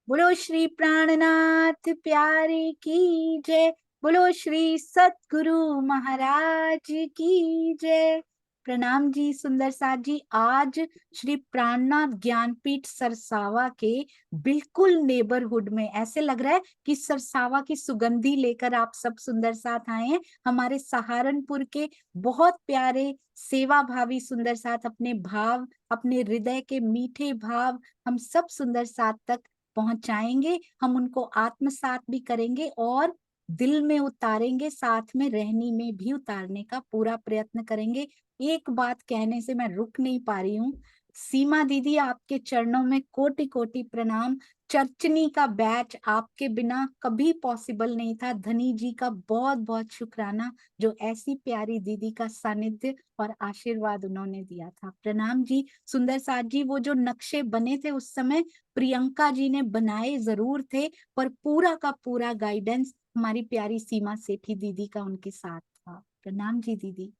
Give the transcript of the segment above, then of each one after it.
बोलो श्री प्राणनाथ प्यारे की जय। बोलो श्री सतगुरु महाराज की जय। प्रणाम जी सुंदर साथ जी। आज श्री प्राणनाथ ज्ञानपीठ सरसावा के बिल्कुल नेबरहुड में ऐसे लग रहा है कि सरसावा की सुगंधी लेकर आप सब सुंदर साथ आए हैं। हमारे सहारनपुर के बहुत प्यारे सेवा भावी सुंदर साथ अपने भाव, अपने हृदय के मीठे भाव हम सब सुंदर साथ तक पहुंचाएंगे। हम उनको आत्मसात भी करेंगे और दिल में उतारेंगे, साथ में रहनी में भी उतारने का पूरा प्रयत्न करेंगे। एक बात कहने से मैं रुक नहीं पा रही हूँ। सीमा दीदी, आपके चरणों में कोटि कोटि प्रणाम। चर्चनी का बैच आपके बिना कभी पॉसिबल नहीं था। धनी जी का बहुत बहुत शुक्राना जो ऐसी प्यारी दीदी का सानिध्य और आशीर्वाद उन्होंने दिया था। प्रणाम जी सुंदर साथ जी। वो जो नक्शे बने थे उस समय प्रियंका जी ने बनाए जरूर थे, पर पूरा का पूरा गाइडेंस हमारी प्यारी सीमा सेठी दीदी का उनके साथ था। प्रणाम जी दीदी।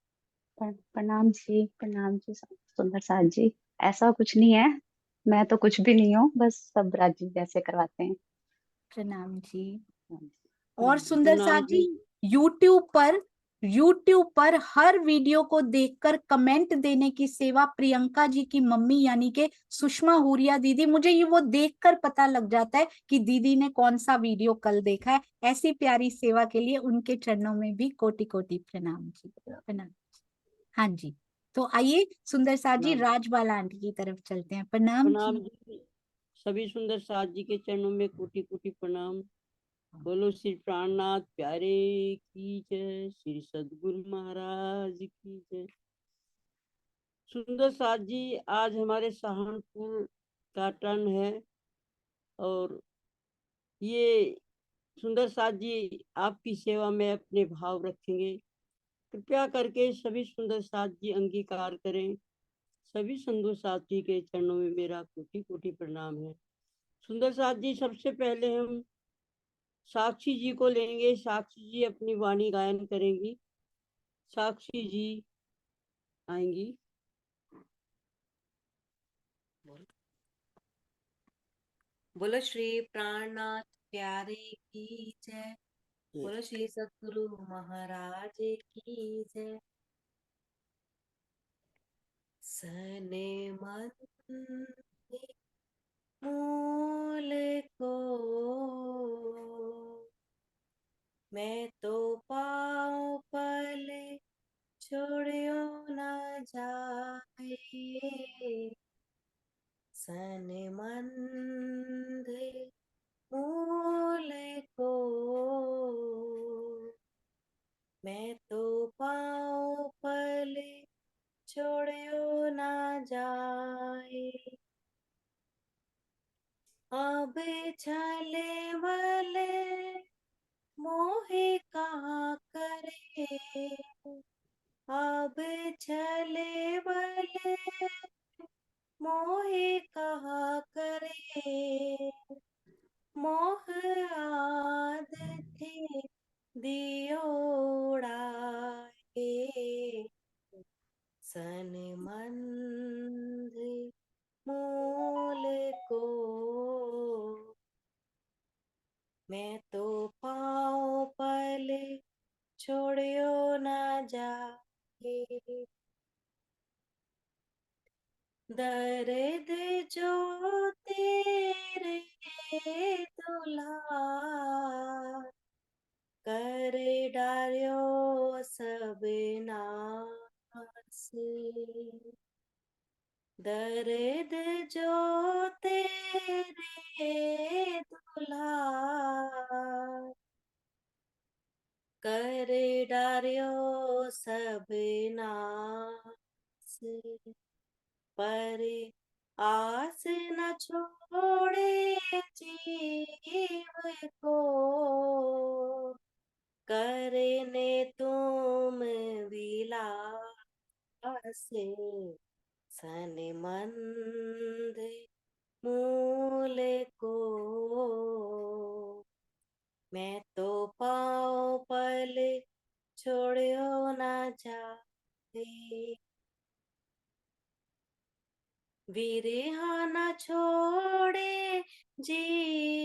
प्रणाम जी, प्रणाम जी सुंदर साथ जी। ऐसा कुछ नहीं है, मैं तो कुछ भी नहीं हूँ, बस सब राजी जैसे करवाते हैं। प्रणाम जी। हाँ, और सुंदर साथ प्रणाम जी, जी। यूट्यूब पर हर वीडियो को देखकर कमेंट देने की सेवा प्रियंका जी की मम्मी यानी के सुषमा हुरिया दीदी, मुझे ये वो देखकर पता लग जाता है कि दीदी ने कौन सा वीडियो कल देखा है। ऐसी प्यारी सेवा के लिए उनके चरणों में भी कोटि कोटि प्रणाम जी। प्रणाम। हाँ जी। तो आइए सुंदर साथ जी, प्रणाम राजबाला आंटी की तरफ चलते हैं। प्रणाम प्रणाम जी। जी। सभी सुंदर साथ जी के चरणों में कोटि कोटि प्रणाम। बोलो श्री प्राणनाथ प्यारे की जय, श्री सदगुरु महाराज की जय। सुंदर साथ जी, आज हमारे सहारनपुर का टर्न है और ये सुंदर साथ जी आपकी सेवा में अपने भाव रखेंगे। कृपया करके सभी सुंदर साथ जी अंगीकार करें। सभी सुंदर साथ जी के चरणों में मेरा कोटि कोटि प्रणाम है। सुंदर साथ जी, सबसे पहले हम साक्षी जी को लेंगे। साक्षी जी अपनी वाणी गायन करेंगी। साक्षी जी आएंगी। बोलो श्री प्राणनाथ प्यारे की जय। बोलो श्री सतगुरु महाराज की जय। सने मन मूल को मैं तो पाँव पले छोड़ियो न जाए। सन मन मूल को मैं तो पाँव पले छोड़ियो न जाए। अब चले वाले मोहे कहाँ करे। अब चले वाले मोहे कहाँ करे। मोह आद थे दियोड़ाए। सन मंद मूल को मैं तो पाँव पले छोड़ियो न जाए। दर्द जो तेरे दुल्हा कर डार्यो सब नास। दर्द जो तेरे दुल्हा कर डार्यो सब नास। पर आस न छोड़े जीव को करने तुम विलास। सन मंद मूल को मैं तो पाँव पले छोड़ियो न जाए। विरहा न छोड़े जीव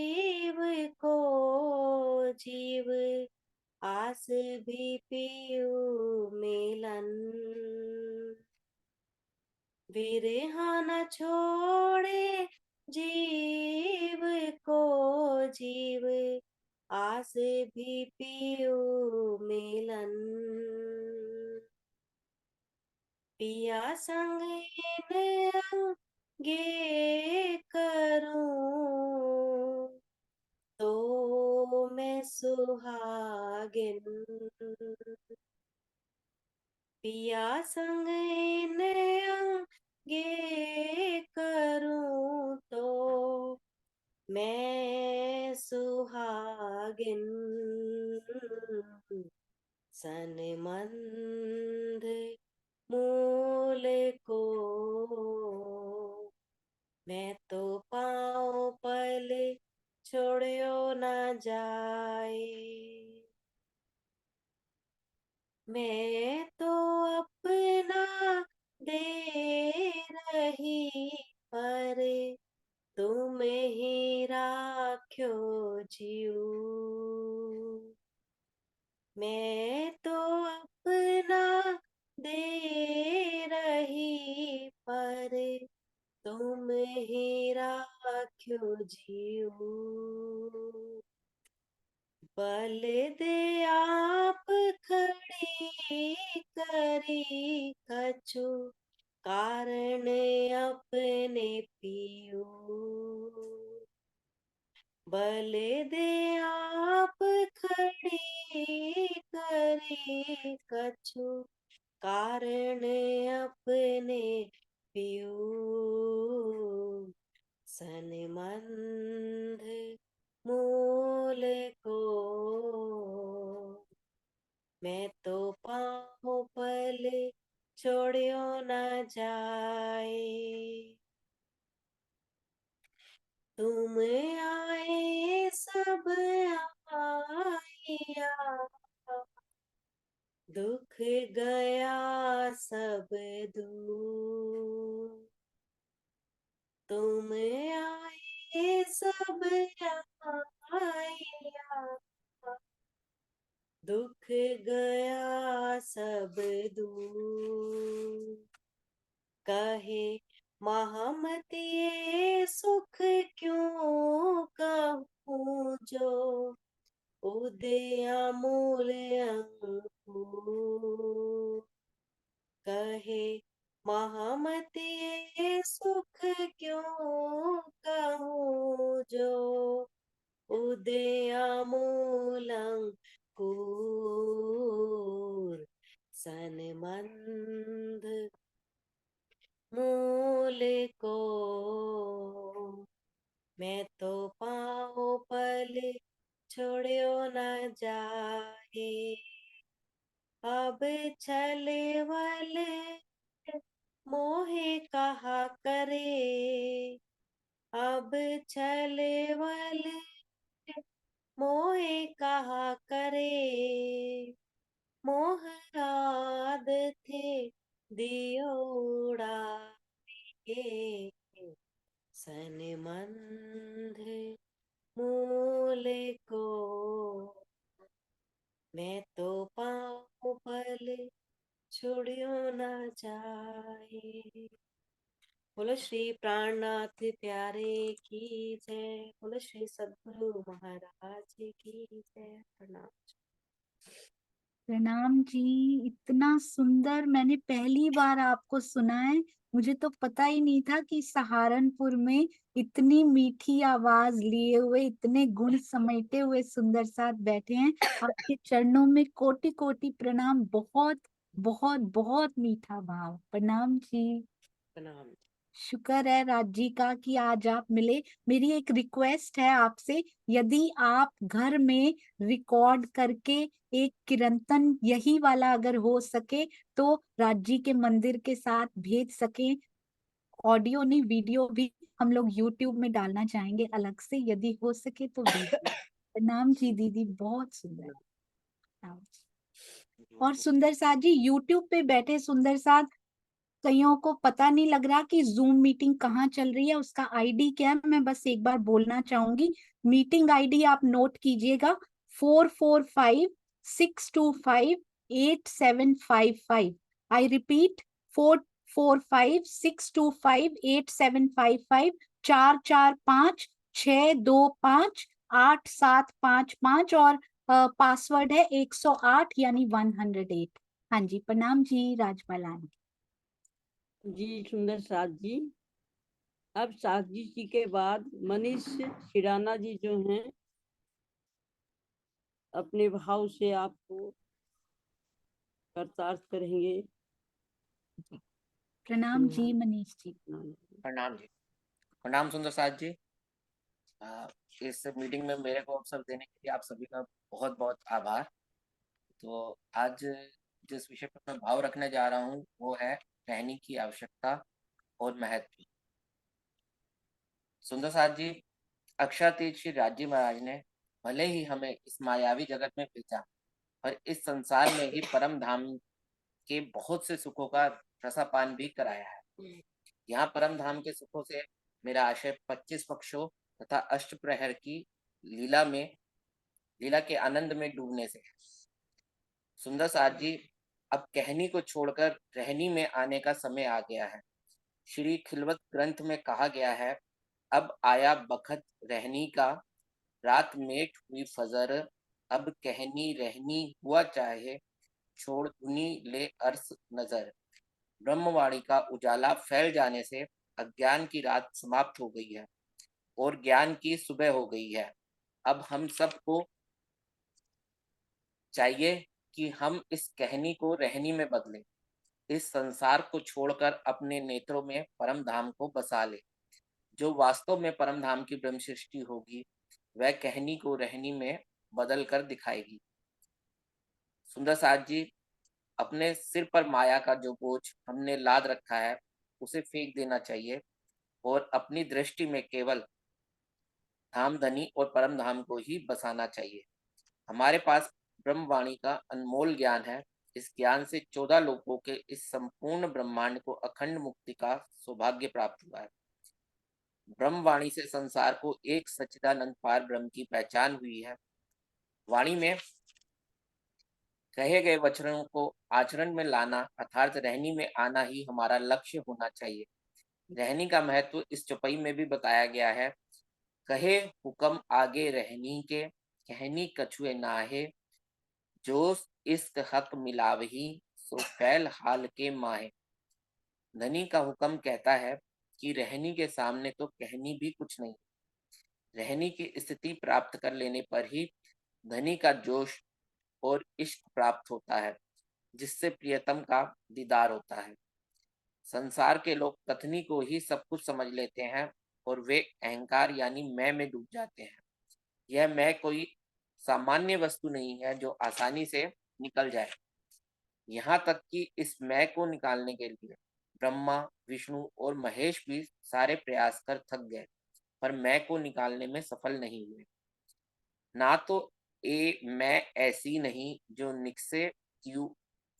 आस भी पियो मिलन, बिरहा न छोड़े जीव को जीव, आस भी पियो मिलन, पिया संग इन अंगे करूं, तो मैं सुहागिन, पिया संग इन अंगे करूं, तो मैं सुहागिन, सनमंद मूल को मैं तो पाँव पले छोड़ियो न जाए, मैं तो अपना दे रही पर तुम ही राख्यो जीव, मैं तो अपना दे रही पर तुम ही राख्यो जीव, बल दे आप खड़ी करी कछु कारण अपने पियो, बल दे आप खड़ी करी कछु कारण अपने पियो, सनमंद मूल को मैं तो पाँव पले छोड़ियो न जाए, तुम आए सब आया, दुख गया सब दूर, तुम आए सब आया, दुख गया सब दूर, कहे महामती ये सुख क्यों कहूँ जो उदय अमूल अंकुर, कहे महामती ये सुख क्यों कहूँ जो उदय अमूल अंकुर, सनमंद मूल को मैं तो पाँव पले छोड़ियो न जाए, अब चले वाले मोहे कहा करे, अब चले वाले मोहे कहा करे, मोह रात थे दियोड़ा के, सनमंद मूल को मैं तो पाँव पले छोड़ियो न जाए। बोलो श्री प्राणनाथ प्यारे की जय, बोलो श्री सद्गुरु महाराज की जय। प्रणाम। प्रणाम जी। इतना सुंदर मैंने पहली बार आपको सुना है। मुझे तो पता ही नहीं था कि सहारनपुर में इतनी मीठी आवाज लिए हुए, इतने गुण समेटे हुए सुंदर साथ बैठे हैं। आपके चरणों में कोटि कोटि प्रणाम। बहुत बहुत बहुत मीठा भाव। प्रणाम जी। प्रणाम। शुक्र है राज जी का कि आज आप मिले। मेरी एक रिक्वेस्ट है आपसे, यदि आप घर में रिकॉर्ड करके एक कीर्तन यही वाला अगर हो सके तो राज जी के मंदिर के साथ भेज सके, ऑडियो नहीं वीडियो भी हम लोग यूट्यूब में डालना चाहेंगे अलग से, यदि हो सके तो भेजिए। प्रणाम जी दीदी, बहुत सुंदर। और सुंदर साथ जी यूट्यूब पे बैठे सुंदर साथ, कईयों को पता नहीं लग रहा कि जूम मीटिंग कहाँ चल रही है, उसका आईडी क्या है, मैं बस एक बार बोलना चाहूंगी। मीटिंग आईडी आप नोट कीजिएगा 445 445-625-8755. I repeat, 445-625-8755, 445-625-8755 और पासवर्ड है 108 यानी 108। हाँ जी, प्रणाम जी राजपालान। जी सुंदर साथ जी। अब साथी जी के बाद मनीष खिराना जी जो हैं अपने भाव से आपको करतार्थ करेंगे। प्रणाम जी मनीष जी। प्रणाम जी। प्रणाम सुंदर साथ जी। इस मीटिंग में मेरे को अवसर देने के लिए आप सभी का बहुत बहुत आभार। तो आज जिस विषय पर मैं भाव रखने जा रहा हूँ वो है रहने की आवश्यकता और महत्व। सुंदर साथ जी, अक्षरातीत श्री राजी महाराज ने भले ही हमें इस मायावी जगत में भेजा, पर इस संसार में ही परम धाम के बहुत से सुखों का रसापान भी कराया है। यहाँ परम धाम के सुखों से मेरा आशय 25 पक्षों तथा अष्टप्रहर की लीला के आनंद में डूबने से है। सुंदर साथ जी, अब कहनी को छोड़कर रहनी में आने का समय आ गया है। श्री खिलवत ग्रंथ में कहा गया है, अब आया बखत रहनी का, रात मेट हुई फजर, अब कहनी रहनी हुआ चाहे, छोड़ धुनी ले अर्स नजर। ब्रह्मवाणी का उजाला फैल जाने से अज्ञान की रात समाप्त हो गई है और ज्ञान की सुबह हो गई है। अब हम सबको चाहिए कि हम इस कहनी को रहनी में बदलें, इस संसार को छोड़कर अपने नेत्रों में परम धाम को बसा ले। जो वास्तव में परम धाम की ब्रह्म सृष्टि होगी वह कहनी को रहनी में बदल कर दिखाएगी। सुंदर साथ जी, अपने सिर पर माया का जो बोझ हमने लाद रखा है उसे फेंक देना चाहिए और अपनी दृष्टि में केवल धाम धनी और परम धाम को ही बसाना चाहिए। हमारे पास ब्रह्मवाणी का अनमोल ज्ञान है। इस ज्ञान से 14 लोगों के इस संपूर्ण ब्रह्मांड को अखंड मुक्ति का सौभाग्य प्राप्त हुआ है। ब्रह्मवाणी से संसार को एक सच्चिदानंद पार ब्रह्म की पहचान हुई है। वाणी में कहे गए वचनों को आचरण में लाना अर्थात रहनी में आना ही हमारा लक्ष्य होना चाहिए। रहनी का महत्व इस चौपाई में भी बताया गया है। कहे हुक्म आगे रहनी के, कहनी कछुए नाहे, जो इश्क हक मिलावही, सो फैल हाल के माहे। धनी का हुक्म कहता है कि रहनी के सामने तो कहनी भी कुछ नहीं। रहनी की स्थिति प्राप्त कर लेने पर ही धनी का जोश और इश्क प्राप्त होता है, जिससे प्रियतम का दीदार होता है। संसार के लोग कथनी को ही सब कुछ समझ लेते हैं और वे अहंकार यानी मैं में डूब जाते हैं। यह मैं कोई सामान्य वस्तु नहीं है जो आसानी से निकल जाए। यहाँ तक कि इस मैं को निकालने के लिए ब्रह्मा, विष्णु और महेश भी सारे प्रयास कर थक गए, पर मैं को निकालने में सफल नहीं हुए। ना तो मैं ऐसी नहीं जो निकसे क्यों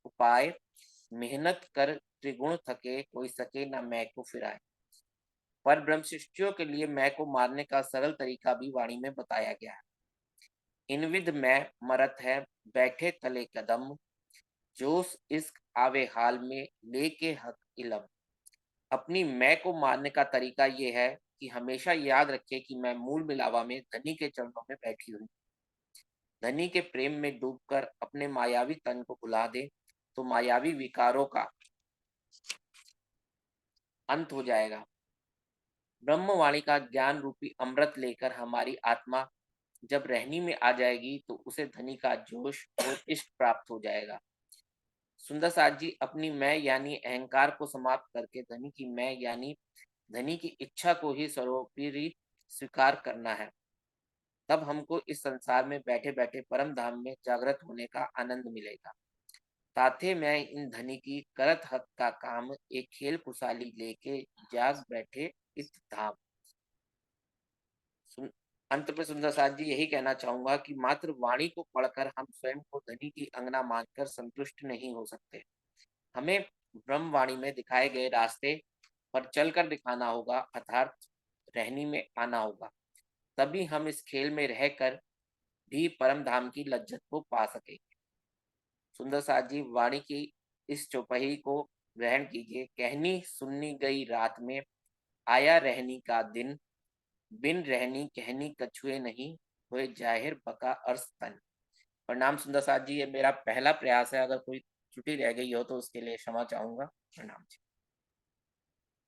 उपाय, मेहनत कर त्रिगुण थके, कोई सके ना मैं को फिराए। पर ब्रह्म सृष्टियों के लिए मैं को मारने का सरल तरीका भी वाणी में बताया गया है। इनविद मैं मरत है बैठे तले कदम, जोश इश्क आवे हाल में लेके हक इलम। अपनी मैं को मारने का तरीका ये है कि हमेशा याद रखे कि मैं मूल मिलावा में धनी के चरणों में बैठी हुई। धनी के प्रेम में डूबकर अपने मायावी तन को भुला दे तो मायावी विकारों का अंत हो जाएगा। ब्रह्मवाणी का ज्ञान रूपी अमृत लेकर हमारी आत्मा जब रहनी में आ जाएगी तो उसे धनी का जोश और इष्ट प्राप्त हो जाएगा। सुंदर साथ जी, अपनी मैं यानी अहंकार को समाप्त करके धनी की मैं यानी धनी की इच्छा को ही सर्वोपरि स्वीकार करना है। तब हमको इस संसार में बैठे बैठे परम धाम में जागृत होने का आनंद मिलेगा। ताथे मैं इन धनी की करत हक का काम, एक खेल खुशाली लेके जाग बैठे इस धाम। अंत में सुंदर साथ जी यही कहना चाहूंगा कि मात्र वाणी को पढ़कर हम स्वयं को धनी की अंगना मानकर संतुष्ट नहीं हो सकते। हमें ब्रह्मवाणी में दिखाए गए रास्ते पर चलकर दिखाना होगा, अर्थात रहनी में आना होगा। तभी हम इस खेल में रहकर भी परम धाम की लज्जत को पा सकेंगे। सुंदर साथ जी वाणी की इस चौपाई को ग्रहण कीजिए। कहनी सुननी गई रात में, आया रहनी का दिन, बिन रहनी कहनी कछुए नहीं, हुए जाहिर बका अर्स तन। प्रणाम सुंदर साथ जी, ये मेरा पहला प्रयास है, अगर कोई त्रुटि रह गई हो तो उसके लिए क्षमा चाहूंगा। प्रणाम जी।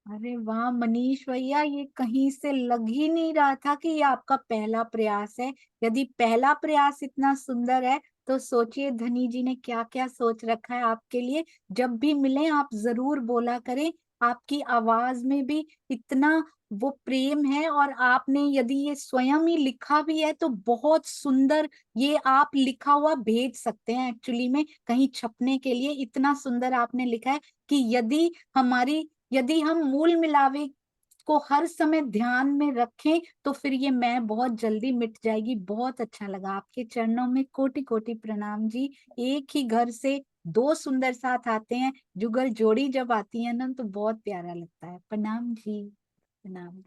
अरे वाह मनीष भैया, ये कहीं से लग ही नहीं रहा था कि ये आपका पहला प्रयास है। यदि पहला प्रयास इतना सुंदर है तो सोचिए धनी जी ने क्या क्या सोच रखा है आपके लिए। जब भी मिले आप जरूर बोला करें। आपकी आवाज में भी इतना वो प्रेम है, और आपने यदि ये स्वयं ही लिखा भी है तो बहुत सुंदर। ये आप लिखा हुआ भेज सकते हैं एक्चुअली में कहीं छपने के लिए। इतना सुंदर आपने लिखा है कि यदि हम मूल मिलावे को हर समय ध्यान में रखें तो फिर ये मैं बहुत जल्दी मिट जाएगी। बहुत अच्छा लगा, आपके चरणों में कोटि कोटि प्रणाम जी। एक ही घर से दो सुंदर साथ आते हैं, जुगल जोड़ी जब आती है ना तो बहुत प्यारा लगता है। प्रणाम जी, प्रणाम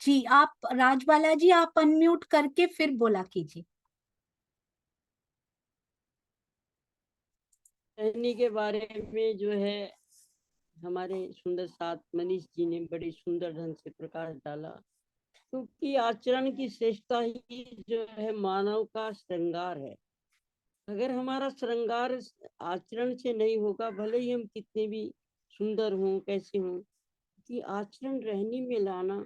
जी। आप राजबाला जी, आप अनम्यूट करके फिर बोला कीजिए। रहनी के बारे में जो है हमारे सुंदर साथ मनीष जी ने बड़े सुंदर ढंग से प्रकाश डाला, क्योंकि आचरण की श्रेष्ठता ही जो है मानव का श्रृंगार है। अगर हमारा श्रृंगार आचरण से नहीं होगा, भले ही हम कितने भी सुंदर हों कैसे हों, कि आचरण रहनी में लाना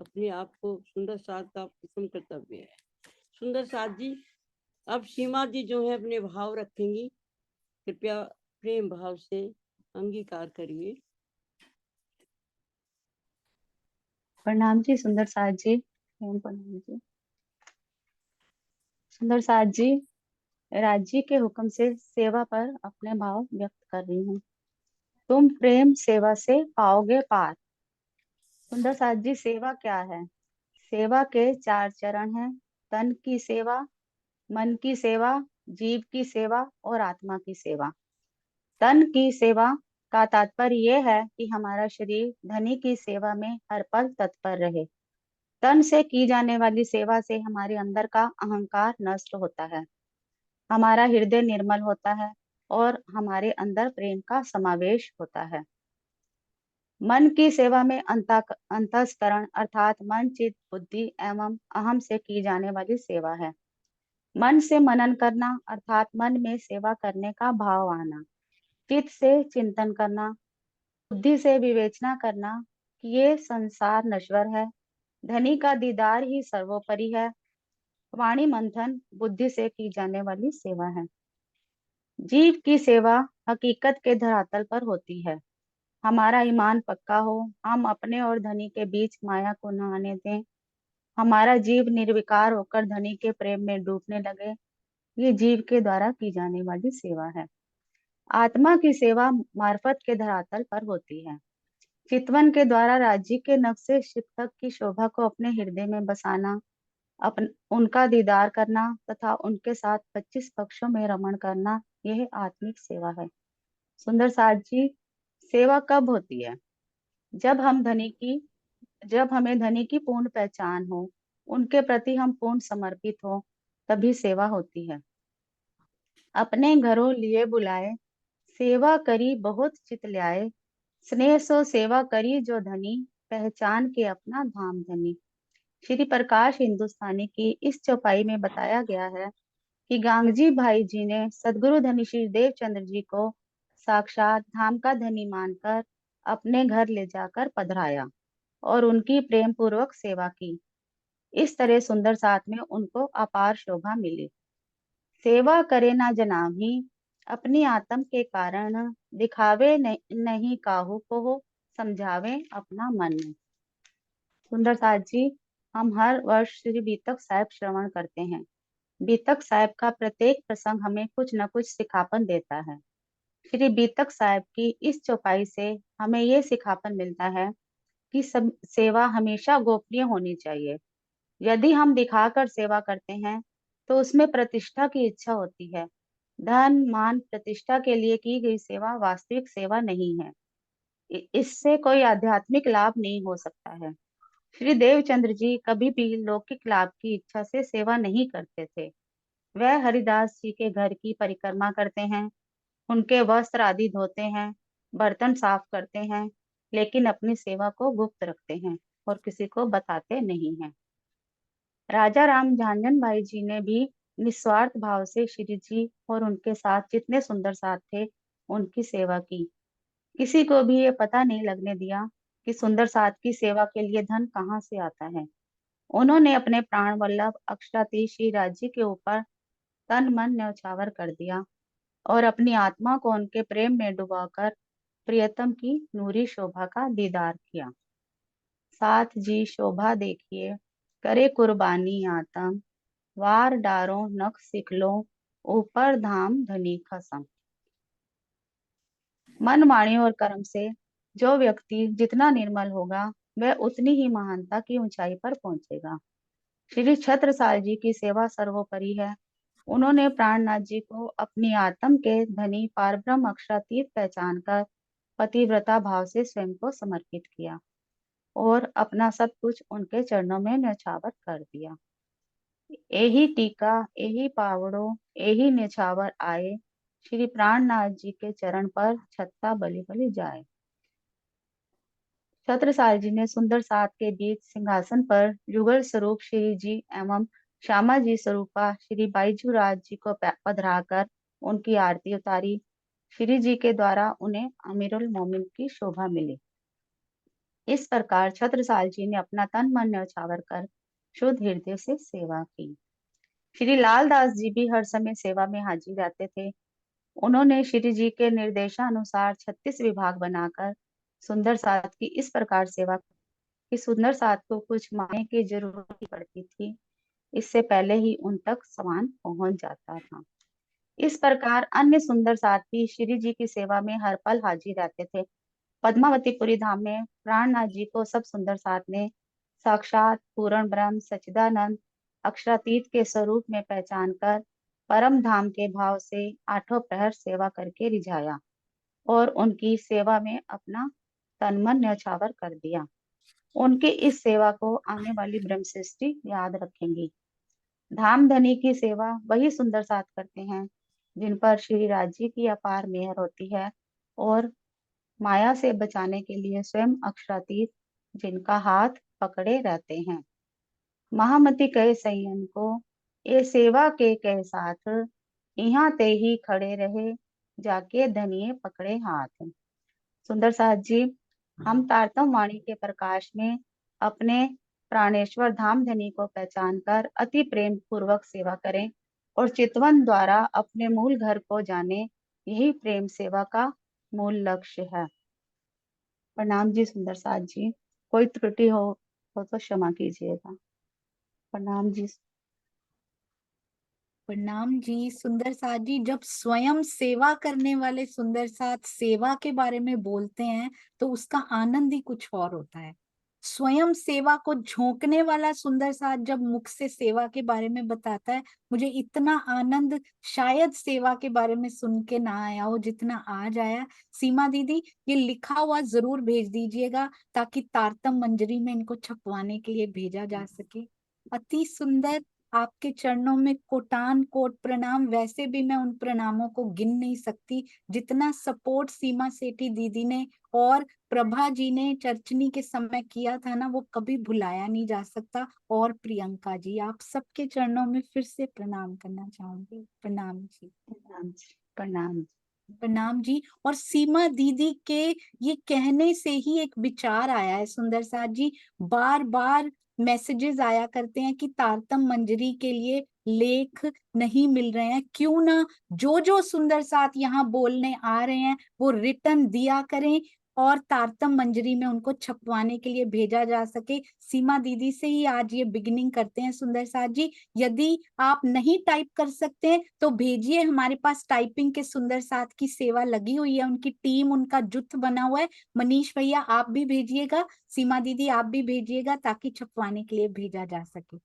अपने आप को सुंदर साथ का प्रथम कर्तव्य है। सुंदर साथ जी, अब सीमा जी जो है अपने भाव रखेंगी, कृपया प्रेम भाव से अंगीकार करिए। प्रणाम जी सुंदर साथ जी। प्रणाम जी सुंदर साथ जी। राज्य के हुक्म से सेवा पर अपने भाव व्यक्त कर रही हूँ। तुम प्रेम सेवा से पाओगे पार। सुंदर साथ जी, सेवा क्या है? सेवा के 4 चरण हैं। तन की सेवा, मन की सेवा, जीव की सेवा और आत्मा की सेवा। तन की सेवा का तात्पर्य यह है कि हमारा शरीर धनी की सेवा में हर पल तत्पर रहे। तन से की जाने वाली सेवा से हमारे अंदर का अहंकार नष्ट होता है, हमारा हृदय निर्मल होता है और हमारे अंदर प्रेम का समावेश होता है। मन की सेवा में अंतःकरण अर्थात मन, चित्त, बुद्धि एवं अहम से की जाने वाली सेवा है। मन से मनन करना अर्थात मन में सेवा करने का भाव आना। चित्त से चिंतन करना, बुद्धि से विवेचना करना कि ये संसार नश्वर है, धनी का दीदार ही सर्वोपरि है। वाणी मंथन बुद्धि से की जाने वाली सेवा है। जीव की सेवा हकीकत के धरातल पर होती है। हमारा ईमान पक्का हो, हम अपने और धनी के बीच माया को न आने दें, हमारा जीव निर्विकार होकर धनी के प्रेम में डूबने लगे, ये जीव के द्वारा की जाने वाली सेवा है। आत्मा की सेवा मार्फत के धरातल पर होती है। चितवन के द्वारा राज्य के नक्शे शिक्षक की शोभा को अपने हृदय में बसाना, उनका दीदार करना तथा उनके साथ 25 पक्षों में रमण करना, यह आत्मिक सेवा है। सुंदर साथ जी, सेवा कब होती है? जब हम धनी की जब हमें धनी की पूर्ण पहचान हो, उनके प्रति हम पूर्ण समर्पित हो, तभी सेवा होती है। अपने घरों लिए बुलाए, सेवा करी बहुत चित ल्याए, स्नेह सो सेवा करी जो धनी, पहचान के अपना धाम धनी। श्री प्रकाश हिंदुस्तानी की इस चौपाई में बताया गया है कि गांगजी भाई जी ने सदगुरु धनी श्री देवचंद्र जी को साक्षात धाम का धनी मानकर अपने घर ले जाकर पधराया और उनकी प्रेम पूर्वक सेवा की। इस तरह सुंदर साथ में उनको अपार शोभा मिली। सेवा करे ना जनाभी, अपनी आत्म के कारण, दिखावे नहीं काहू को हो, समझावे अपना मन। सुंदर साथ जी, हम हर वर्ष श्री बीतक साहिब श्रवण करते हैं। बीतक साहिब का प्रत्येक प्रसंग हमें कुछ न कुछ सिखापन देता है। श्री बीतक साहिब की इस चौपाई से हमें ये सिखापन मिलता है कि सब सेवा हमेशा गोपनीय होनी चाहिए। यदि हम दिखाकर सेवा करते हैं तो उसमें प्रतिष्ठा की इच्छा होती है। धन मान प्रतिष्ठा के लिए की गई सेवा वास्तविक सेवा नहीं है। इससे कोई आध्यात्मिक लाभ नहीं हो सकता है। श्री देवचंद्र जी कभी भी लौकिक लाभ की इच्छा से सेवा नहीं करते थे। वह हरिदास जी के घर की परिक्रमा करते हैं, उनके वस्त्र आदि धोते हैं, बर्तन साफ करते हैं, लेकिन अपनी सेवा को गुप्त रखते हैं और किसी को बताते नहीं हैं। राजा राम झांझन भाई जी ने भी निस्वार्थ भाव से श्री जी और उनके साथ जितने सुंदर साथ थे उनकी सेवा की। किसी को भी ये पता नहीं लगने दिया कि सुंदर साथ की सेवा के लिए धन कहाँ से आता है। उन्होंने अपने प्राण वल्लभ अक्षरातीत श्री राज्य के ऊपर तन मन न्यौछावर कर दिया और अपनी आत्मा को उनके प्रेम में डुबाकर प्रियतम की नूरी शोभा का दीदार किया। साथ जी शोभा देखिए, करे कुर्बानी आतम, वार डारो नख सिखलो, ऊपर धाम धनी खसम। मन वाणी और कर्म से जो व्यक्ति जितना निर्मल होगा वह उतनी ही महानता की ऊंचाई पर पहुंचेगा। श्री छत्रसाल जी की सेवा सर्वोपरि है। उन्होंने प्राणनाथ जी को अपनी आत्म के धनी पारब्रह्म अक्षरातीत पहचान कर पतिव्रता भाव से स्वयं को समर्पित किया और अपना सब कुछ उनके चरणों में न्यौछावर कर दिया। एही टीका एही पावड़ो एही न्यौछावर आए, श्री प्राणनाथ जी के चरण पर छत्ता बलि बलि जाए। छत्रसाल जी ने सुंदर साथ के बीच सिंहासन पर युगल स्वरूप श्री जी एवं श्यामा जी स्वरूपा श्री बाईजू राज जी को पधराकर उनकी आरती उतारी। श्री जी के द्वारा उन्हें अमीरुल मोमिन की शोभा मिली। इस प्रकार छत्रसाल जी ने अपना तन मन न्यौछावर कर शुद्ध हृदय से सेवा की। श्री लालदास जी भी हर समय सेवा में हाजिर रहते थे। उन्होंने श्री जी के निर्देशानुसार 36 विभाग बनाकर सुंदर साथ की इस प्रकार सेवा कि सुंदर साथ को कुछ मांगने की जरूरत नहीं पड़ती थी, इससे पहले ही उन तक सामान पहुंच जाता था। इस प्रकार अन्य सुंदर साथ भी श्री जी की सेवा में हर पल हाजिर रहते थे। पद्मावतीपुरी धाम में प्राणनाथ जी को सब सुंदर साथ ने साक्षात पूर्ण ब्रह्म सच्चिदानंद अक्षरातीत के स्वरूप में पहचान कर परम धाम के भाव से आठों प्रहर सेवा करके रिझाया और उनकी सेवा में अपना तन मन न्यौछावर कर दिया। उनकी इस सेवा को आने वाली ब्रह्म सृष्टि याद रखेंगी। धाम धनी की सेवा वही सुंदर साथ करते हैं जिन पर श्री राज्य की अपार मेहर होती है और माया से बचाने के लिए स्वयं अक्षरातीत जिनका हाथ पकड़े रहते हैं। महामती कहे सैयन को ये सेवा के कह साथ, यहाँ ते ही खड़े रहे जाके धनिये पकड़े हाथ। सुंदर साथ जी, हम तारतम वाणी के प्रकाश में अपने प्राणेश्वर धाम धनी को पहचान कर अति प्रेम पूर्वक सेवा करें और चितवन द्वारा अपने मूल घर को जाने, यही प्रेम सेवा का मूल लक्ष्य है। प्रणाम जी सुंदर साथ जी, कोई त्रुटि हो तो क्षमा कीजिएगा। प्रणाम जी। प्रणाम जी सुंदर साथ जी। जब स्वयं सेवा करने वाले सुंदर साथ सेवा के बारे में बोलते हैं तो उसका आनंद ही कुछ और होता है। स्वयं सेवा को झोंकने वाला सुंदर साथ जब मुख से सेवा के बारे में बताता है, मुझे इतना आनंद शायद सेवा के बारे में सुन के ना आया हो जितना आज आया। सीमा दीदी, ये लिखा हुआ जरूर भेज दीजिएगा ताकि तारतम मंजरी में इनको छपवाने के लिए भेजा जा सके। अति सुंदर, आपके चरणों में कोटान कोट प्रणाम। वैसे भी मैं उन प्रणामों को गिन नहीं सकती। जितना सपोर्ट सीमा सेठी दीदी ने और प्रभा जी ने चर्चनी के समय किया था ना, वो कभी भुलाया नहीं जा सकता। और प्रियंका जी, आप सबके चरणों में फिर से प्रणाम करना चाहूंगी। प्रणाम जी। प्रणाम जी। प्रणाम जी। प्रणाम जी। और सीमा दीदी के ये कहने से ही एक विचार आया है सुंदर साथ जी। बार बार मैसेजेस आया करते हैं कि तारतम मंजरी के लिए लेख नहीं मिल रहे हैं, क्यों ना जो जो सुंदर साथ यहाँ बोलने आ रहे हैं वो रिटर्न दिया करें और तारतम मंजरी में उनको छपवाने के लिए भेजा जा सके। सीमा दीदी से ही आज ये बिगिनिंग करते हैं सुंदर साथ जी। यदि आप नहीं टाइप कर सकते हैं तो भेजिए, हमारे पास टाइपिंग के सुंदर साथ की सेवा लगी हुई है, उनकी टीम, उनका जुट बना हुआ है। मनीष भैया आप भी भेजिएगा, सीमा दीदी आप भी भेजिएगा ताकि छपवाने के लिए भेजा जा सके।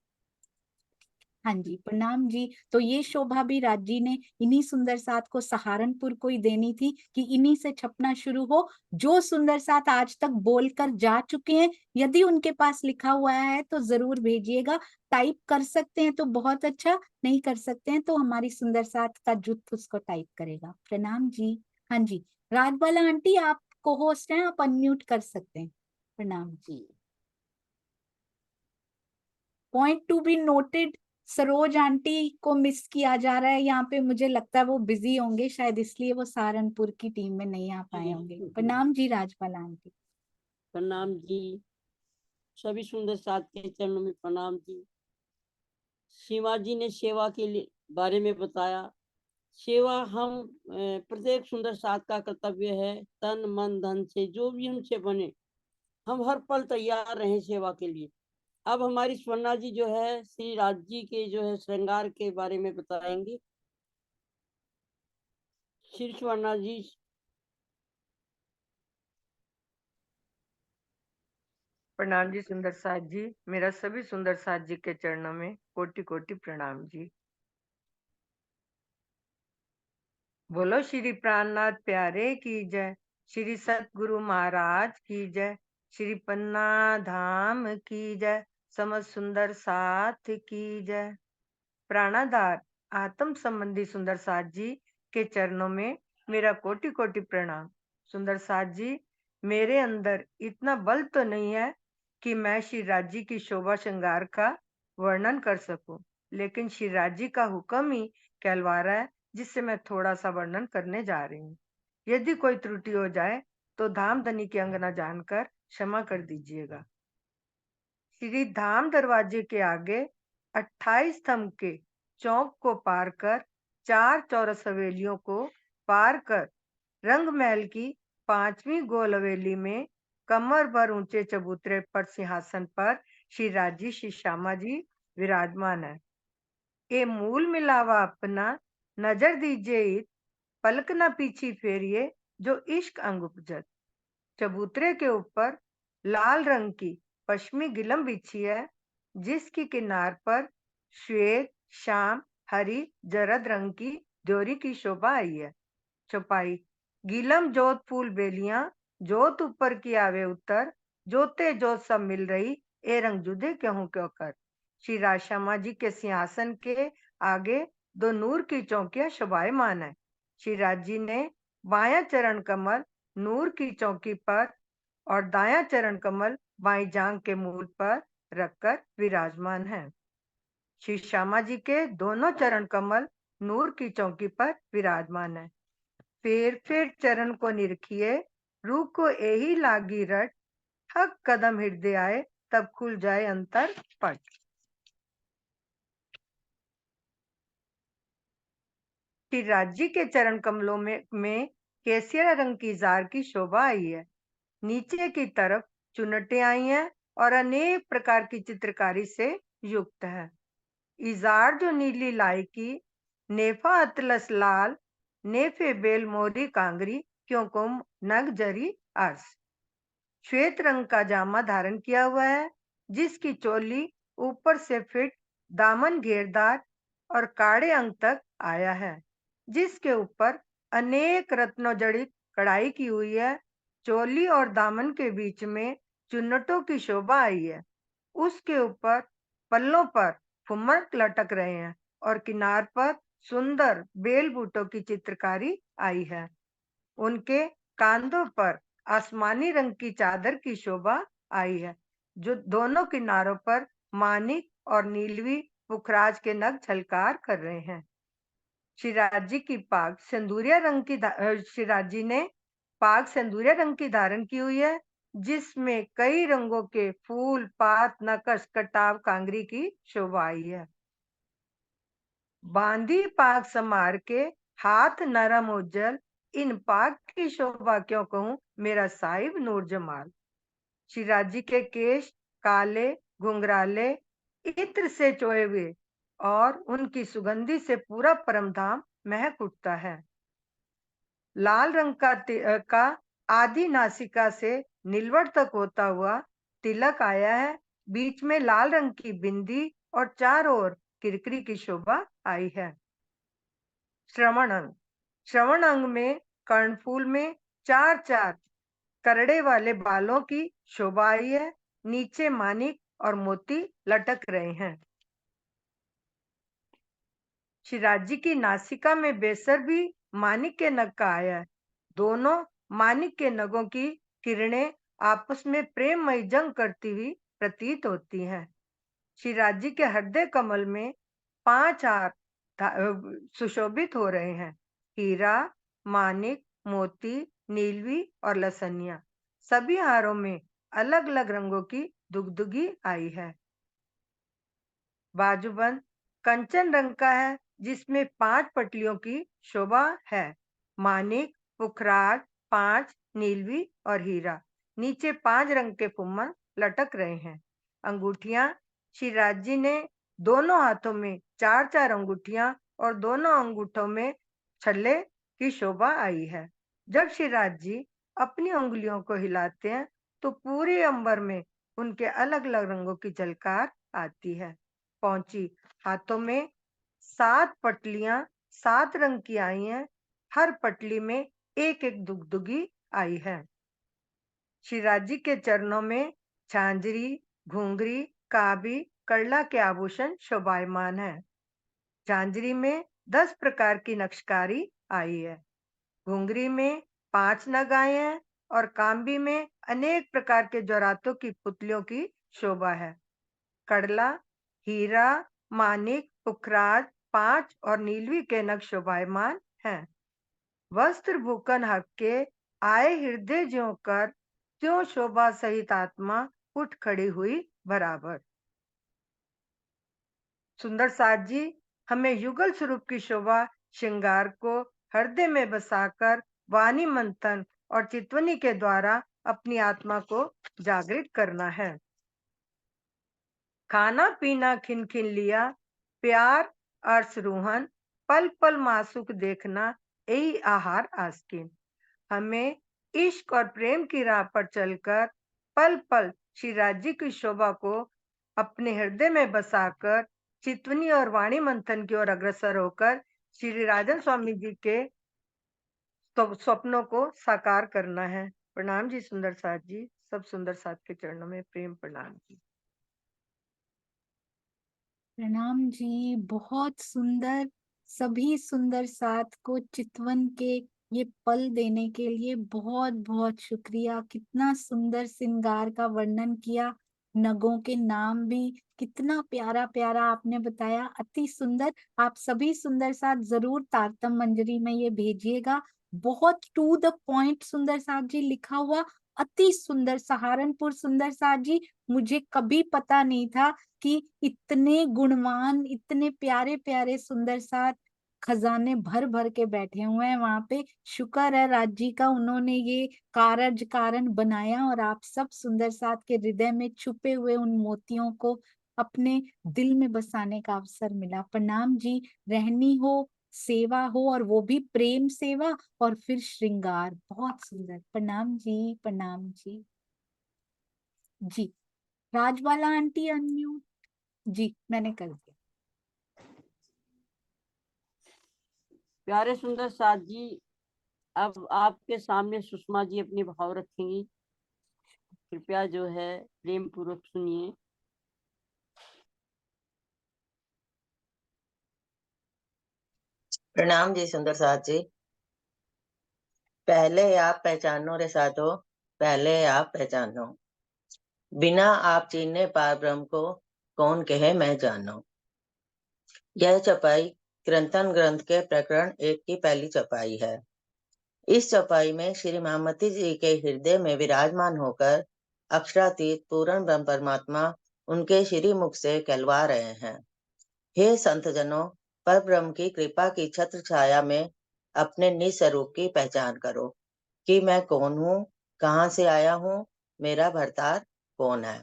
हाँ जी, प्रणाम जी। तो ये शोभा भी राज जी ने इन्हीं सुंदर साथ को सहारनपुर को ही देनी थी कि इन्हीं से छपना शुरू हो। जो सुंदर साथ आज तक बोलकर जा चुके हैं, यदि उनके पास लिखा हुआ है तो जरूर भेजिएगा। टाइप कर सकते हैं तो बहुत अच्छा, नहीं कर सकते हैं तो हमारी सुंदर साथ का जुट उसको टाइप करेगा। प्रणाम जी। हाँ जी, राजबाला आंटी आप को होस्ट हैं, आप अनम्यूट कर सकते हैं। प्रणाम जी। जी। Point to be noted, Saroj aunty को मिस किया जा रहा है यहाँ पे। मुझे लगता है वो बिजी होंगे, शायद इसलिए वो सहारनपुर की टीम में नहीं आ पाए होंगे। प्रणाम जी राजपाल आंटी। प्रणाम जी। सभी सुंदर साथ के चरणों में प्रणाम जी। शिवाजी ने सेवा के लिए बारे में बताया। सेवा हम प्रत्येक सुंदर साथ का कर्तव्य है। तन मन धन से जो भी हमसे बने, हम हर पल तैयार रहें सेवा के लिए। अब हमारी स्वर्णा जी जो है श्री राज जी के जो है श्रृंगार के बारे में बताएंगे। श्री स्वर्णा जी। प्रणाम जी सुंदर साथ जी। मेरा सभी सुंदर साथ जी के चरणों में कोटि कोटि प्रणाम जी। बोलो श्री प्राणनाथ प्यारे की जय, श्री सतगुरु महाराज की जय, श्री पन्ना धाम की जय, समस्त सुंदर साथ की जय। प्राणाधार आत्म संबंधी सुंदर साथ जी के चरणों में मेरा कोटि कोटि प्रणाम। सुंदर साथ जी, मेरे अंदर इतना बल तो नहीं है कि मैं श्री राज जी की शोभा श्रृंगार का वर्णन कर सकूं, लेकिन श्री राज जी का हुक्म ही कहलवा रहा है, जिससे मैं थोड़ा सा वर्णन करने जा रही हूँ। यदि कोई त्रुटि हो जाए तो धामधनी की अंगना जानकर क्षमा कर दीजिएगा। श्री धाम दरवाजे के आगे 28 स्तंभ के चौक को पार कर, 4 चौरस हवेलियों को पार कर, रंग महल की 5वीं गोल हवेली में कमर भर ऊंचे चबूतरे पर सिंहासन पर श्री राजी श्री श्यामा जी विराजमान है। ए मूल मिलावा अपना, नजर दीजिए इत, पलक न पीछी फेरिए, जो इश्क अंग उपजत। चबूतरे के ऊपर लाल रंग की पश्चिमी गिलम बिछी है, जिसकी किनार पर श्वेत श्याम हरी जरद रंग की डोरी की शोभा आई है। चौपाई गीलम जोत फूल बेलियां, जोत ऊपर की आवे उत्तर, जोते जोत सब मिल रही, ए रंग जुदे क्यों क्यों कर। श्री राजश्यामा जी के सिंहासन के आगे 2 नूर की चौकियां शोभायमान है। श्री राज जी ने बायां चरण कमल नूर की चौकी पर और दायां चरण कमल बाई जांग के मूल पर रखकर विराजमान है। श्री श्यामा जी के दोनों चरण कमल नूर की चौकी पर विराजमान है। फिर चरण को निरखिए, रूह को यही लागी रट, ठग कदम हृदय आए, तब खुल जाए अंतर पट। श्री राज जी के चरण कमलों में केसरिया रंग की जार की शोभा आई है। नीचे की तरफ चुनटे आई हैं और अनेक प्रकार की चित्रकारी से युक्त है। इजार जो नीली लाई की, नेफा अतलस लाल, नेफे बेल मोरी कांगरी, क्यों कुम नग जरी अर्स। श्वेत रंग का जामा धारण किया हुआ है, जिसकी चोली ऊपर से फिट, दामन घेरदार और काड़े अंग तक आया है, जिसके ऊपर अनेक रत्नों जड़ित कढ़ाई की हुई है। चोली और दामन के बीच में चुन्नटों की शोभा आई है। उसके ऊपर पल्लों पर फुम्मर लटक रहे हैं और किनार पर सुंदर बेल बूटों की चित्रकारी आई है। उनके कांधों पर आसमानी रंग की चादर की शोभा आई है, जो दोनों किनारों पर मानिक और नीलवी पुखराज के नग झलकार कर रहे हैं। श्री राज जी की पाग सिंदूरिया रंग की श्री राज जी ने पाग सिंदूरिया रंग की धारण की हुई है, जिसमें कई रंगों के फूल पात नकश कटाव कांगरी की शोभा आई है। बांधी पाग समार के हाथ नरम उज्जल, इन पाग की शोभा क्यों कहूं मेरा साहिब नूर जमाल। श्री राज जी के केश काले घुंघराले इत्र से चोए हुए और उनकी सुगंधी से पूरा परमधाम महक उठता है। लाल रंग का आधी नासिका से नीलवट तक होता हुआ तिलक आया है। बीच में लाल रंग की बिंदी और चारों ओर किरकिरी की शोभा आई है। श्रवण अंग, श्रवण अंग में कर्णफूल में 4-4 करड़े वाले बालों की शोभा आई है। नीचे मानिक और मोती लटक रहे हैं। शिवराज जी की नासिका में बेसर भी मानिक के नग का आया है। दोनों मानिक के नगों की किरणें आपस में प्रेममय जंग करती हुई प्रतीत होती हैं। शिवराज जी के हृदय कमल में 5 हार सुशोभित हो रहे हैं। हीरा, मानिक, मोती, नीलवी और लसनिया, सभी हारों में अलग अलग रंगों की दुगदुगी आई है। बाजूबंद कंचन रंग का है, जिसमें 5 पटलियों की शोभा है। मानिक, पुखराज, 5 नीलवी और हीरा, नीचे 5 रंग के फुम्मन लटक रहे हैं। अंगूठियां, शिवराज जी ने दोनों हाथों में 4-4 अंगूठियां और दोनों अंगूठों में छल्ले की शोभा आई है। जब शिवराज जी अपनी उंगलियों को हिलाते हैं तो पूरे अंबर में उनके अलग अलग रंगों की झलकार आती है। पहुंची, हाथों में 7 पटलियां 7 रंग की आई हैं। हर पटली में एक एक दुगदुगी आई है। शिवराज जी के चरणों में झांझरी, घुंघरी, काबी, कड़ला के आभूषण शोभायमान है। झांझरी में 10 प्रकार की नक्शकारी आई है। घुंघरी में 5 नग आए हैं और कांबी में अनेक प्रकार के जरातों की पुतलियों की शोभा है। कड़ला, हीरा, मानिक, पुखराज, 5 और नीलवी के नग शोभायमान हैं। वस्त्र भूकन हक के आए हृदय ज्यों कर, त्यों शोभा सहित आत्मा उठ खड़ी हुई बराबर। सुंदर साज जी हमें युगल स्वरूप की शोभा श्रृंगार को हृदय में बसाकर वाणी मंथन और चितवनी के द्वारा अपनी आत्मा को जागृत करना है। खाना पीना खिन खिन लिया, प्यार अर्श रूहन, पल पल मासूक देखना, यही आहार आस्किन। हमें इश्क और प्रेम की राह पर चलकर पल पल शिवराज जी की शोभा को अपने हृदय में बसाकर चितवनी और वाणी मंथन की ओर अग्रसर होकर श्री राजन स्वामी जी के स्वप्नों को साकार करना है। प्रणाम जी सुंदर साथ जी, सब सुंदर साथ के चरणों में प्रेम प्रणाम जी। प्रणाम जी, बहुत सुंदर। सभी सुंदर साथ को चितवन के ये पल देने के लिए बहुत बहुत शुक्रिया। कितना सुंदर श्रृंगार का वर्णन किया, नगों के नाम भी कितना प्यारा प्यारा आपने बताया, अति सुंदर। आप सभी सुंदर साथ जरूर तारतम मंजरी में ये भेजिएगा। बहुत टू द पॉइंट सुंदर साथ जी लिखा हुआ, अति सुंदर। सहारनपुर सुंदर साथ जी, मुझे कभी पता नहीं था कि इतने गुणवान, इतने प्यारे प्यारे सुंदर साथ खजाने भर भर के बैठे हुए हैं वहां पे। शुक्र है राज जी का, उन्होंने ये कारज कारण बनाया और आप सब सुंदर साथ के हृदय में छुपे हुए उन मोतियों को अपने दिल में बसाने का अवसर मिला। प्रणाम जी। रहनी हो, सेवा हो, और वो भी प्रेम सेवा, और फिर श्रृंगार, बहुत सुंदर। प्रणाम जी, प्रणाम जी। जी, राजबाला आंटी अनम्यूट। जी, मैंने कर दिया। प्यारे सुंदर साथ जी, अब आपके सामने सुषमा जी अपने भाव रखेंगी। कृपया जो है प्रेम पूर्वक सुनिए। प्रणाम जी सुंदर साथ जी। पहले आप पहचानो रे साधो, पहले आप पहचानो, बिना आप चीने पार ब्रह्म को कौन कहे मैं जानो। यह चपाई कीर्तन ग्रंथ के प्रकरण 1 की पहली चपाई है। इस चपाई में श्री महामती जी के हृदय में विराजमान होकर अक्षरातीत पूर्ण ब्रह्म परमात्मा उनके श्री मुख से कहलवा रहे हैं। हे संत जनों, पर ब्रह्म की कृपा की छत्र छाया में अपने निज स्वरूप की पहचान करो कि मैं कौन हूँ, कहाँ से आया हूँ, मेरा भरतार कौन है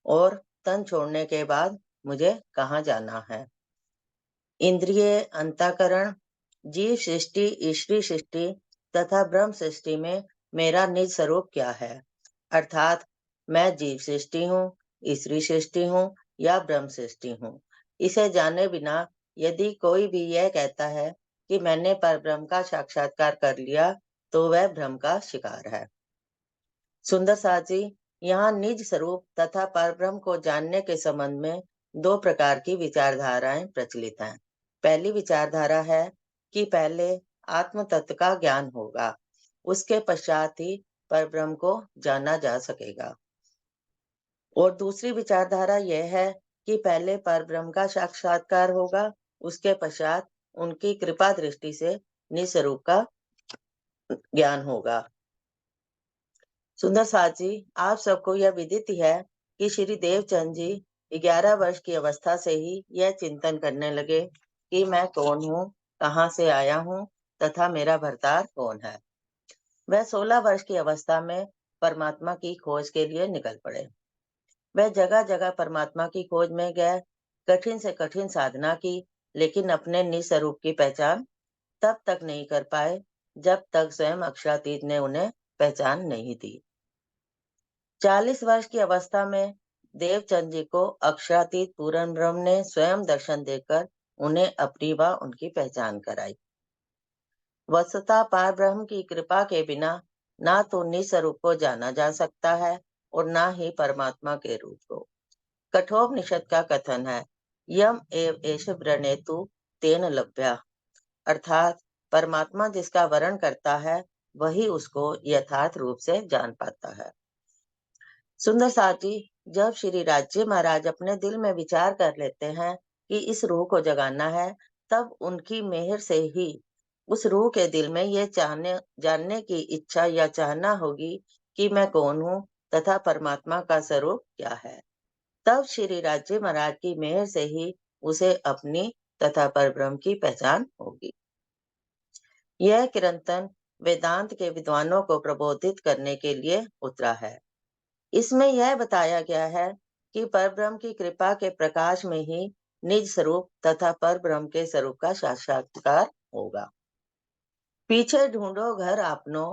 और तन छोड़ने के बाद मुझे कहाँ जाना है। इंद्रिय, अंतःकरण, जीव सृष्टि, ईश्वरी सृष्टि तथा ब्रह्म सृष्टि में मेरा निज स्वरूप क्या है, अर्थात मैं जीव सृष्टि हूँ, ईश्वरी सृष्टि हूँ या ब्रह्म सृष्टि हूँ। इसे जाने बिना यदि कोई भी यह कहता है कि मैंने परब्रह्म का साक्षात्कार कर लिया, तो वह भ्रम का शिकार है। सुंदर साथ जी, यहाँ निज स्वरूप तथा परब्रह्म को जानने के संबंध में दो प्रकार की विचारधाराएं प्रचलित हैं। पहली विचारधारा है कि पहले आत्म तत्व का ज्ञान होगा, उसके पश्चात ही परब्रह्म को जाना जा सकेगा। और दूसरी विचारधारा यह है कि पहले परब्रह्म का साक्षात्कार होगा, उसके पश्चात उनकी कृपा दृष्टि से निस्वरूप का ज्ञान होगा। सुंदर साथ जी, आप सबको यह विदित है कि श्री देवचंद जी 11 वर्ष की अवस्था से ही यह चिंतन करने लगे कि मैं कौन हूँ, कहाँ से आया हूँ तथा मेरा भरतार कौन है। वह 16 वर्ष की अवस्था में परमात्मा की खोज के लिए निकल पड़े। वह जगह जगह परमात्मा की खोज में गए, कठिन से कठिन साधना की, लेकिन अपने निस्वरूप की पहचान तब तक नहीं कर पाए जब तक स्वयं अक्षरातीत ने उन्हें पहचान नहीं दी। 40 वर्ष की अवस्था में देवचंद जी को अक्षरातीत पूर्ण ब्रह्म ने स्वयं दर्शन देकर उन्हें अपनी व उनकी पहचान कराई। वस्तुतः पार ब्रह्म की कृपा के बिना ना तो निस्वरूप को जाना जा सकता है और ना ही परमात्मा के रूप को। कठोपनिषद का कथन है, यम एव एष व्रणेतु तेन लभ्या, अर्थात परमात्मा जिसका वर्ण करता है वही उसको यथार्थ रूप से जान पाता है। सुंदर साथ जी, जब श्री राज्य महाराज अपने दिल में विचार कर लेते हैं कि इस रूह को जगाना है, तब उनकी मेहर से ही उस रूह के दिल में ये जानने की इच्छा या चाहना होगी कि मैं कौन हूँ तथा परमात्मा का स्वरूप क्या है। तब श्री राज्य महाराज की मेहर से ही उसे अपनी तथा परब्रह्म की पहचान होगी। यह कीर्तन वेदांत के विद्वानों को प्रबोधित करने के लिए उतरा है। इसमें यह बताया गया है कि परब्रह्म की कृपा के प्रकाश में ही निज स्वरूप तथा परब्रह्म के स्वरूप का साक्षात्कार होगा। पीछे ढूंढो घर आपनो,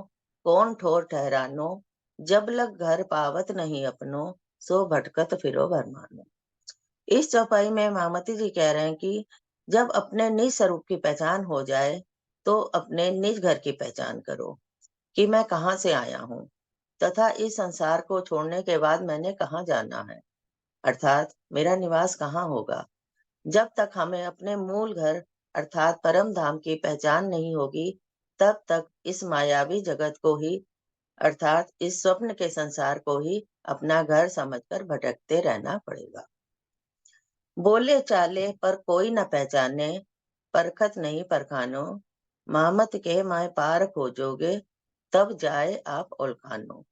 कौन ठोर ठहरानो, जब लग घर पावत नहीं अपनो, सो भटकत फिरो भरमानो। इस चौपाई में मामती जी कह रहे हैं कि जब अपने निज स्वरूप की पहचान हो जाए तो अपने निज घर की पहचान करो कि मैं कहाँ से आया हूँ तथा इस संसार को छोड़ने के बाद मैंने कहाँ जाना है, अर्थात मेरा निवास कहाँ होगा। जब तक हमें अपने मूल घर अर्थात परम धाम की पहचान नहीं होगी, तब तक इस मायावी जगत को ही अर्थात इस स्वप्न के संसार को ही अपना घर समझकर भटकते रहना पड़ेगा। बोले चाले पर कोई न पहचाने, परखत नहीं परखानो, मामत के माय पार खोजोगे, तब जाए आप उलखानो।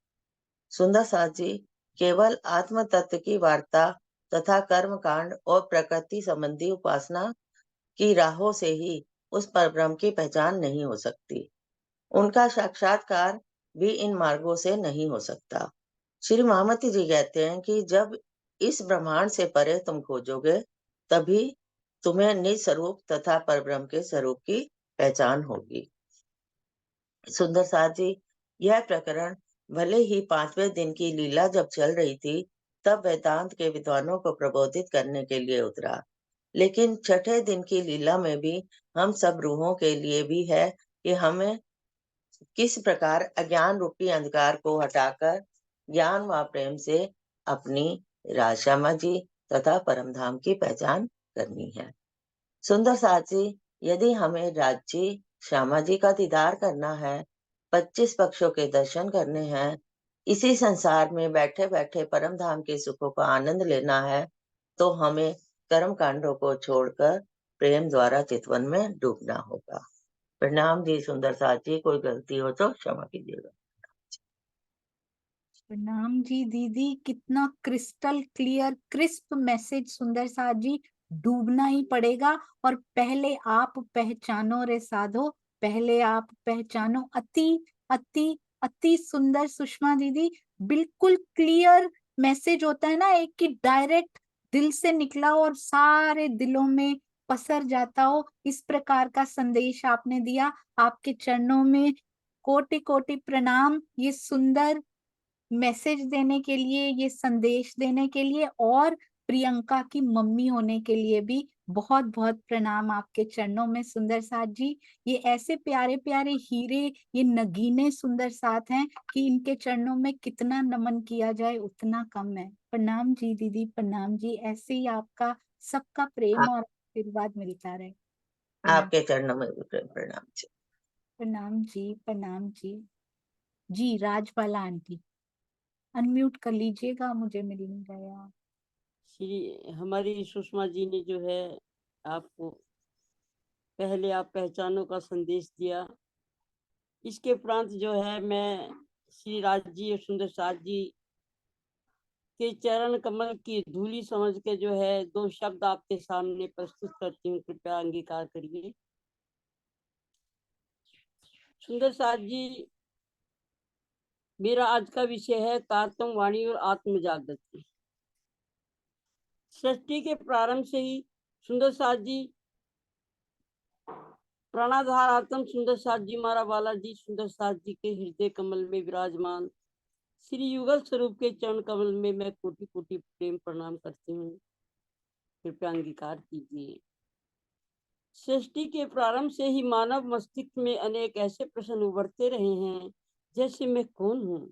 सुंदर साथ जी, केवल आत्म तत्व की वार्ता तथा कर्म कांड और प्रकृति संबंधी उपासना की राहों से ही उस परब्रह्म की पहचान नहीं हो सकती। उनका साक्षात्कार भी इन मार्गों से नहीं हो सकता। श्री महामती जी कहते हैं कि जब इस ब्रह्मांड से परे तुम खोजोगे, तभी तुम्हें निज स्वरूप तथा परब्रह्म के स्वरूप की पहचान होगी। सुंदर साथ जी, यह प्रकरण भले ही 5वें दिन की लीला जब चल रही थी, तब वेदांत के विद्वानों को प्रबोधित करने के लिए उतरा, लेकिन 6ठे दिन की लीला में भी हम सब रूहों के लिए भी है कि हमें किस प्रकार अज्ञान रूपी अंधकार को हटाकर ज्ञान व प्रेम से अपनी राजश्यामा जी तथा परमधाम की पहचान करनी है। सुंदर साथ जी, यदि हमें राज्य श्यामा जी का दीदार करना है, 25 पक्षों के दर्शन करने हैं, इसी संसार में बैठे बैठे परम धाम के सुखों का आनंद लेना है, तो हमें कर्म कांडों को छोड़कर प्रेम द्वारा चितवन में डूबना होगा। प्रणाम जी सुंदर साथ जी, कोई गलती हो तो क्षमा कीजिएगा। प्रणाम जी दीदी, कितना क्रिस्टल क्लियर क्रिस्प मैसेज सुंदर साथ जी। डूबना ही पड़ेगा और पहले आप पहचानो रे साधो, पहले आप पहचानो। अति अति अति सुंदर सुषमा दीदी, बिल्कुल क्लियर मैसेज होता है ना एक, कि डायरेक्ट दिल से निकला और सारे दिलों में पसर जाता हो, इस प्रकार का संदेश आपने दिया। आपके चरणों में कोटि कोटि प्रणाम, ये सुंदर मैसेज देने के लिए, ये संदेश देने के लिए। और प्रियंका की मम्मी होने के लिए भी बहुत बहुत प्रणाम आपके चरणों में सुंदर साथ जी। ये ऐसे प्यारे प्यारे हीरे, ये नगीने सुंदर साथ हैं कि इनके चरणों में कितना नमन किया जाए उतना कम है। प्रणाम जी दीदी, प्रणाम जी। ऐसे ही आपका सबका प्रेम आ- और आशीर्वाद मिलता रहे। प्रणाम। आपके चरणों में भी प्रणाम जी। प्रणाम जी, प्रणाम जी। जी राजबाला आंटी, अनम्यूट कर लीजिएगा, मुझे मिल नहीं रहा। श्री हमारी सुषमा जी ने जो है आपको पहले आप पहचानो का संदेश दिया। इसके उपरांत जो है मैं श्री राज जी और सुंदर साथ जी के चरण कमल की धूली समझ के जो है दो शब्द आपके सामने प्रस्तुत करती हूँ, कृपया अंगीकार करिए। सुंदर साथ जी, मेरा आज का विषय है तारतम वाणी और आत्म जागृति। सृष्टि के प्रारंभ से ही सुंदर साथ जी प्राणाधार आत्म सुंदर साथ जी मारा बालाजी सुंदर साथ जी के हृदय कमल में विराजमान श्री युगल स्वरूप के चरण कमल में मैं कोटि कोटि प्रेम प्रणाम करती हूँ, कृपया अंगीकार कीजिए। सृष्टि के प्रारंभ से ही मानव मस्तिष्क में अनेक ऐसे प्रश्न उभरते रहे हैं, जैसे मैं कौन हूँ,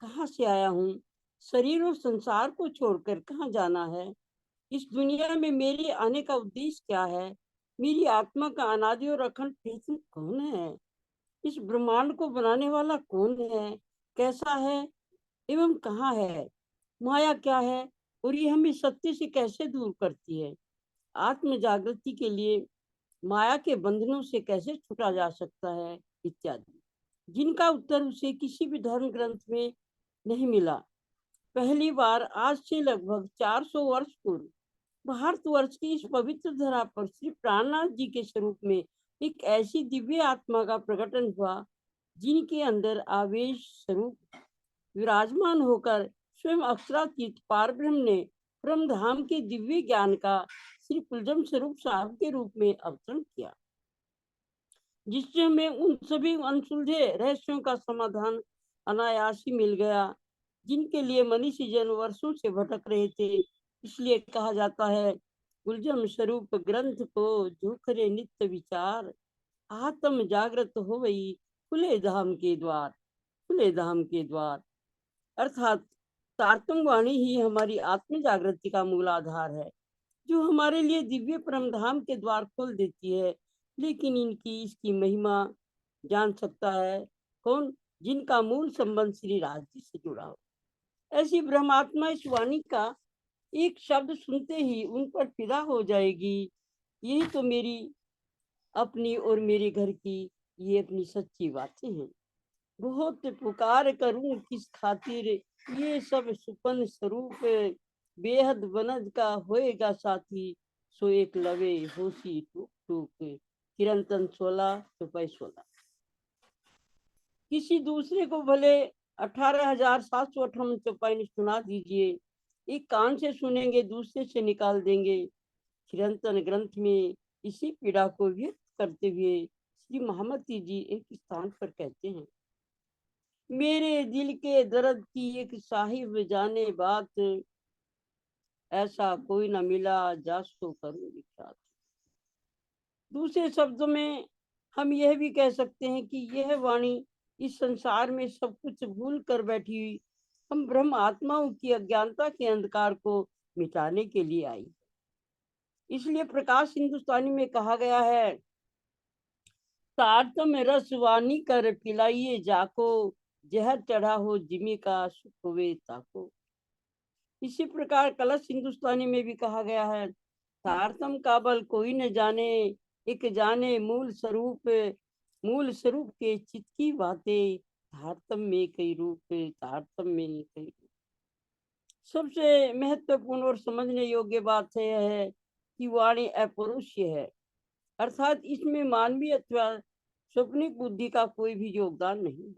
कहाँ से आया हूँ, शरीर और संसार को छोड़कर कहाँ जाना है, इस दुनिया में मेरे आने का उद्देश्य क्या है, मेरी आत्मा का अनादि और अखंड प्रीतम कौन है, इस ब्रह्मांड को बनाने वाला कौन है, कैसा है एवं कहाँ है, माया क्या है और ये हमें सत्य से कैसे दूर करती है, आत्म जागृति के लिए माया के बंधनों से कैसे छूटा जा सकता है, इत्यादि, जिनका उत्तर उसे किसी भी धर्म ग्रंथ में नहीं मिला। पहली बार आज से लगभग 400 वर्ष पूर्व भारतवर्ष की इस पवित्र धरा पर श्री प्राणनाथ जी के स्वरूप में एक ऐसी दिव्य आत्मा का प्रकटन हुआ, जिनके अंदर आवेश स्वरूप विराजमान होकर स्वयं अक्षरातीत पारब्रह्म ने ब्रह्म धाम के दिव्य ज्ञान का श्री कुलजम स्वरूप साहब के रूप में अवतरण किया, जिससे हमें उन सभी अनसुलझे रहस्यों का समाधान अनायास ही मिल गया, जिनके लिए मनीषी जन वर्षों से भटक रहे थे। इसलिए कहा जाता है, कुलजम स्वरूप ग्रंथ को झोंकरे नित्य विचार, आत्म जागृत हो गई खुले धाम के द्वार, खुले धाम के द्वार। अर्थात तारतम वाणी ही हमारी आत्म जागृति का मूल आधार है, जो हमारे लिए दिव्य परम धाम के द्वार खोल देती है। लेकिन इसकी महिमा जान सकता है कौन, जिनका मूल संबंध श्री राज जी से जुड़ा हो। ऐसी ब्रह्मात्मा इस वाणी का एक शब्द सुनते ही उन पर फिदा हो जाएगी। यही तो मेरी अपनी और मेरे घर की ये अपनी सच्ची बातें हैं। बहुत पुकार करूं किस खातिर, ये सब सुपन स्वरूप बेहद वनज का होएगा साथी, सो एक लवे होशी टूक टूक, किरंतन 16 रुपए 16। किसी दूसरे को भले 18,758 चौपाई सुना दीजिए, एक कान से सुनेंगे दूसरे से निकाल देंगे। चिरंतन ग्रंथ में इसी पीड़ा को व्यक्त करते हुए श्री महामती जी एक स्थान पर कहते हैं, मेरे दिल के दर्द की एक साहिब जाने बात, ऐसा कोई न मिला जासो करूं विख्यात। दूसरे शब्दों में हम यह भी कह सकते हैं कि यह वाणी इस संसार में सब कुछ भूल कर बैठी हुई हम ब्रह्म आत्माओं की अज्ञानता के अंधकार को मिटाने के लिए आई। इसलिए प्रकाश हिंदुस्तानी में कहा गया है, तारतम रस वाणी कर पिलाइए जाको, जहर चढ़ा हो जिमी का सुख हुए ताको। इसी प्रकार कलश हिंदुस्तानी में भी कहा गया है, तारतम का बल कोई न जाने, एक जाने मूल स्वरूप के चित की बातें, तारतम में कई रूप, तारतम में कई रूप। सबसे महत्वपूर्ण और समझने योग्य बात यह है कि वाणी अपरुष्य है, अर्थात इसमें मानवीय अथवा स्वप्निक बुद्धि का कोई भी योगदान नहीं है,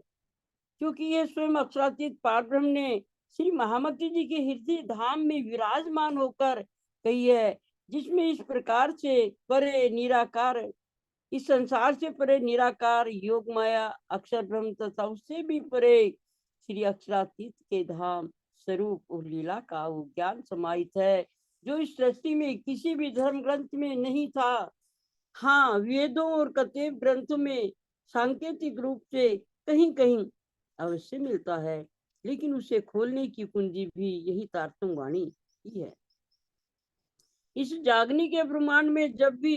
क्योंकि यह स्वयं अक्षरातीत पारब्रह्म ने श्री महामती जी के हृदय धाम में विराजमान होकर कही है, जिसमें इस प्रकार से परे निराकार, इस संसार से परे निराकार योग माया अक्षर ब्रह्म तथा उससे भी परे श्री अक्षरातीत के धाम स्वरूप और लीला का वो ज्ञान समाहित है, जो इस सृष्टि में किसी भी धर्म ग्रंथ में नहीं था। हाँ, वेदों और कतेब ग्रंथों में सांकेतिक रूप से कहीं कहीं अवश्य मिलता है, लेकिन उसे खोलने की कुंजी भी यही तारतम वाणी ही है। इस जागनी के ब्रह्मांड में जब भी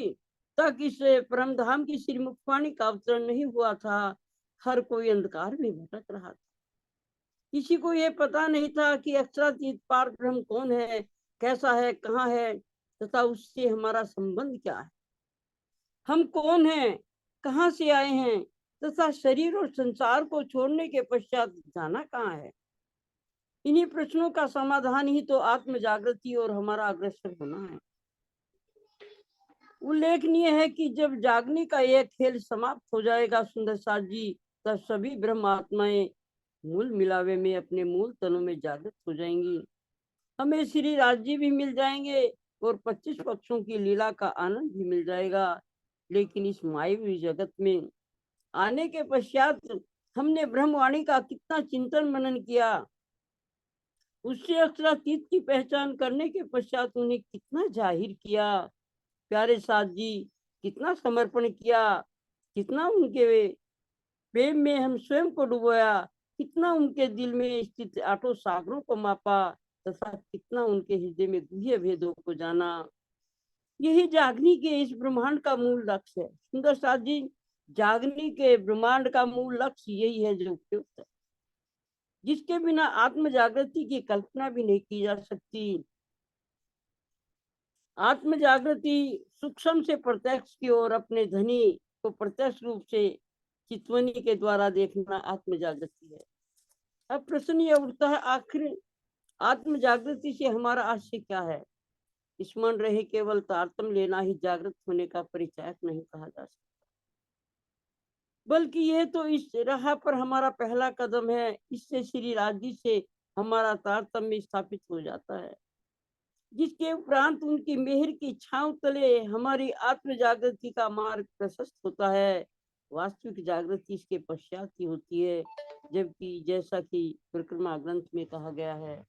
तक इस परम धाम की श्रीमुखवाणी का अवतरण नहीं हुआ था, हर कोई अंधकार में भटक रहा था। किसी को यह पता नहीं था कि अक्षरातीत पार ब्रह्म कौन है, कैसा है, कहाँ है, तथा उससे हमारा संबंध क्या है। हम कौन हैं, कहाँ से आए हैं, तथा शरीर और संसार को छोड़ने के पश्चात जाना कहाँ है। इन्हीं प्रश्नों का समाधान ही तो आत्म जागृति और हमारा अग्रसर होना है। उल्लेखनीय है कि जब जागने का यह खेल समाप्त हो जाएगा सुंदर साथ जी, तब सभी ब्रह्म आत्माएं मूल मिलावे में अपने मूल तनों में जागृत हो जाएंगी। हमें श्री राज्य भी मिल जाएंगे और 25 पक्षों की लीला का आनंद भी मिल जाएगा। लेकिन इस मायावी जगत में आने के पश्चात हमने ब्रह्मवाणी का कितना चिंतन मनन किया, उससे अक्षरातीत की पहचान करने के पश्चात उन्हें कितना जाहिर किया। प्यारे साथ जी, कितना समर्पण किया, कितना उनके प्रेम में हम स्वयं को डुबोया, कितना उनके दिल में स्थित 8 सागरों को मापा, तथा कितना उनके हृदय में गुह्य भेदों को जाना। यही जागनी के इस ब्रह्मांड का मूल लक्ष्य है। सुंदर साथ जी, जागनी के ब्रह्मांड का मूल लक्ष्य यही है जो उपयुक्त है, जिसके बिना आत्म जागृति की कल्पना भी नहीं की जा सकती। आत्म जागृति सूक्ष्म से प्रत्यक्ष की ओर अपने धनी को प्रत्यक्ष रूप से चितवनी के द्वारा देखना आत्म जागृति है। अब प्रश्न यह उठता है, आखिर आत्म जागृति से हमारा आशय क्या है। स्मरण रहे, केवल तारतम लेना ही जागृत होने का परिचायक नहीं कहा जा सकता, बल्कि यह तो इस राह पर हमारा पहला कदम है। इससे श्री राज्य से हमारा तारतम्य स्थापित हो जाता है, जिसके उपरांत उनकी मेहर की छांव तले हमारी आत्म जागृति का मार्ग प्रशस्त होता है। वास्तविक जागृति इसके पश्चात ही होती है, जबकि जैसा कि परिक्रमा ग्रंथ में कहा गया है,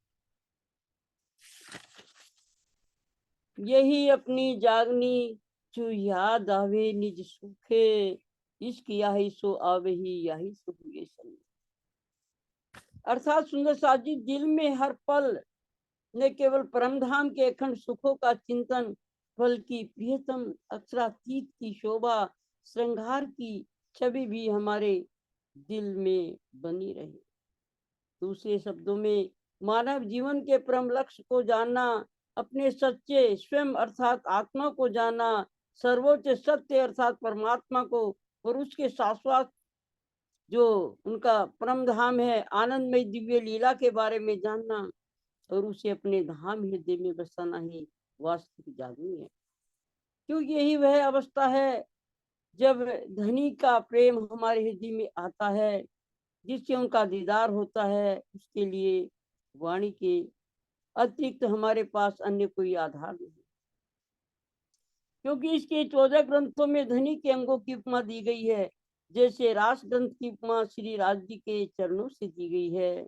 यही अपनी जागनी जो याद आवे निज सुखे, इश्क याही सो आवे ही याही सुख ये सन। अर्थात सुंदर साथ जी, दिल में हर पल न केवल परमधाम के अखंड सुखों का चिंतन, बल्कि प्रियतम अक्षरातीत की शोभा श्रृंगार की छवि भी हमारे दिल में बनी रहे। दूसरे शब्दों में, मानव जीवन के परम लक्ष्य को जानना, अपने सच्चे स्वयं अर्थात आत्मा को जानना, सर्वोच्च सत्य अर्थात परमात्मा को और उसके शाश्वत जो उनका परम धाम है आनंदमय दिव्य लीला के बारे में जानना और उसे अपने धाम हृदय में बसाना ही वास्तविक जागनी है। क्योंकि यही वह अवस्था है जब धनी का प्रेम हमारे हृदय में आता है, जिससे उनका दीदार होता है। उसके लिए वाणी के अतिरिक्त हमारे पास अन्य कोई आधार नहीं, क्योंकि इसके 14 ग्रंथों में धनी के अंगों की उपमा दी गई है, जैसे रास ग्रंथ की उपमा श्री राज्य के चरणों से दी गई है,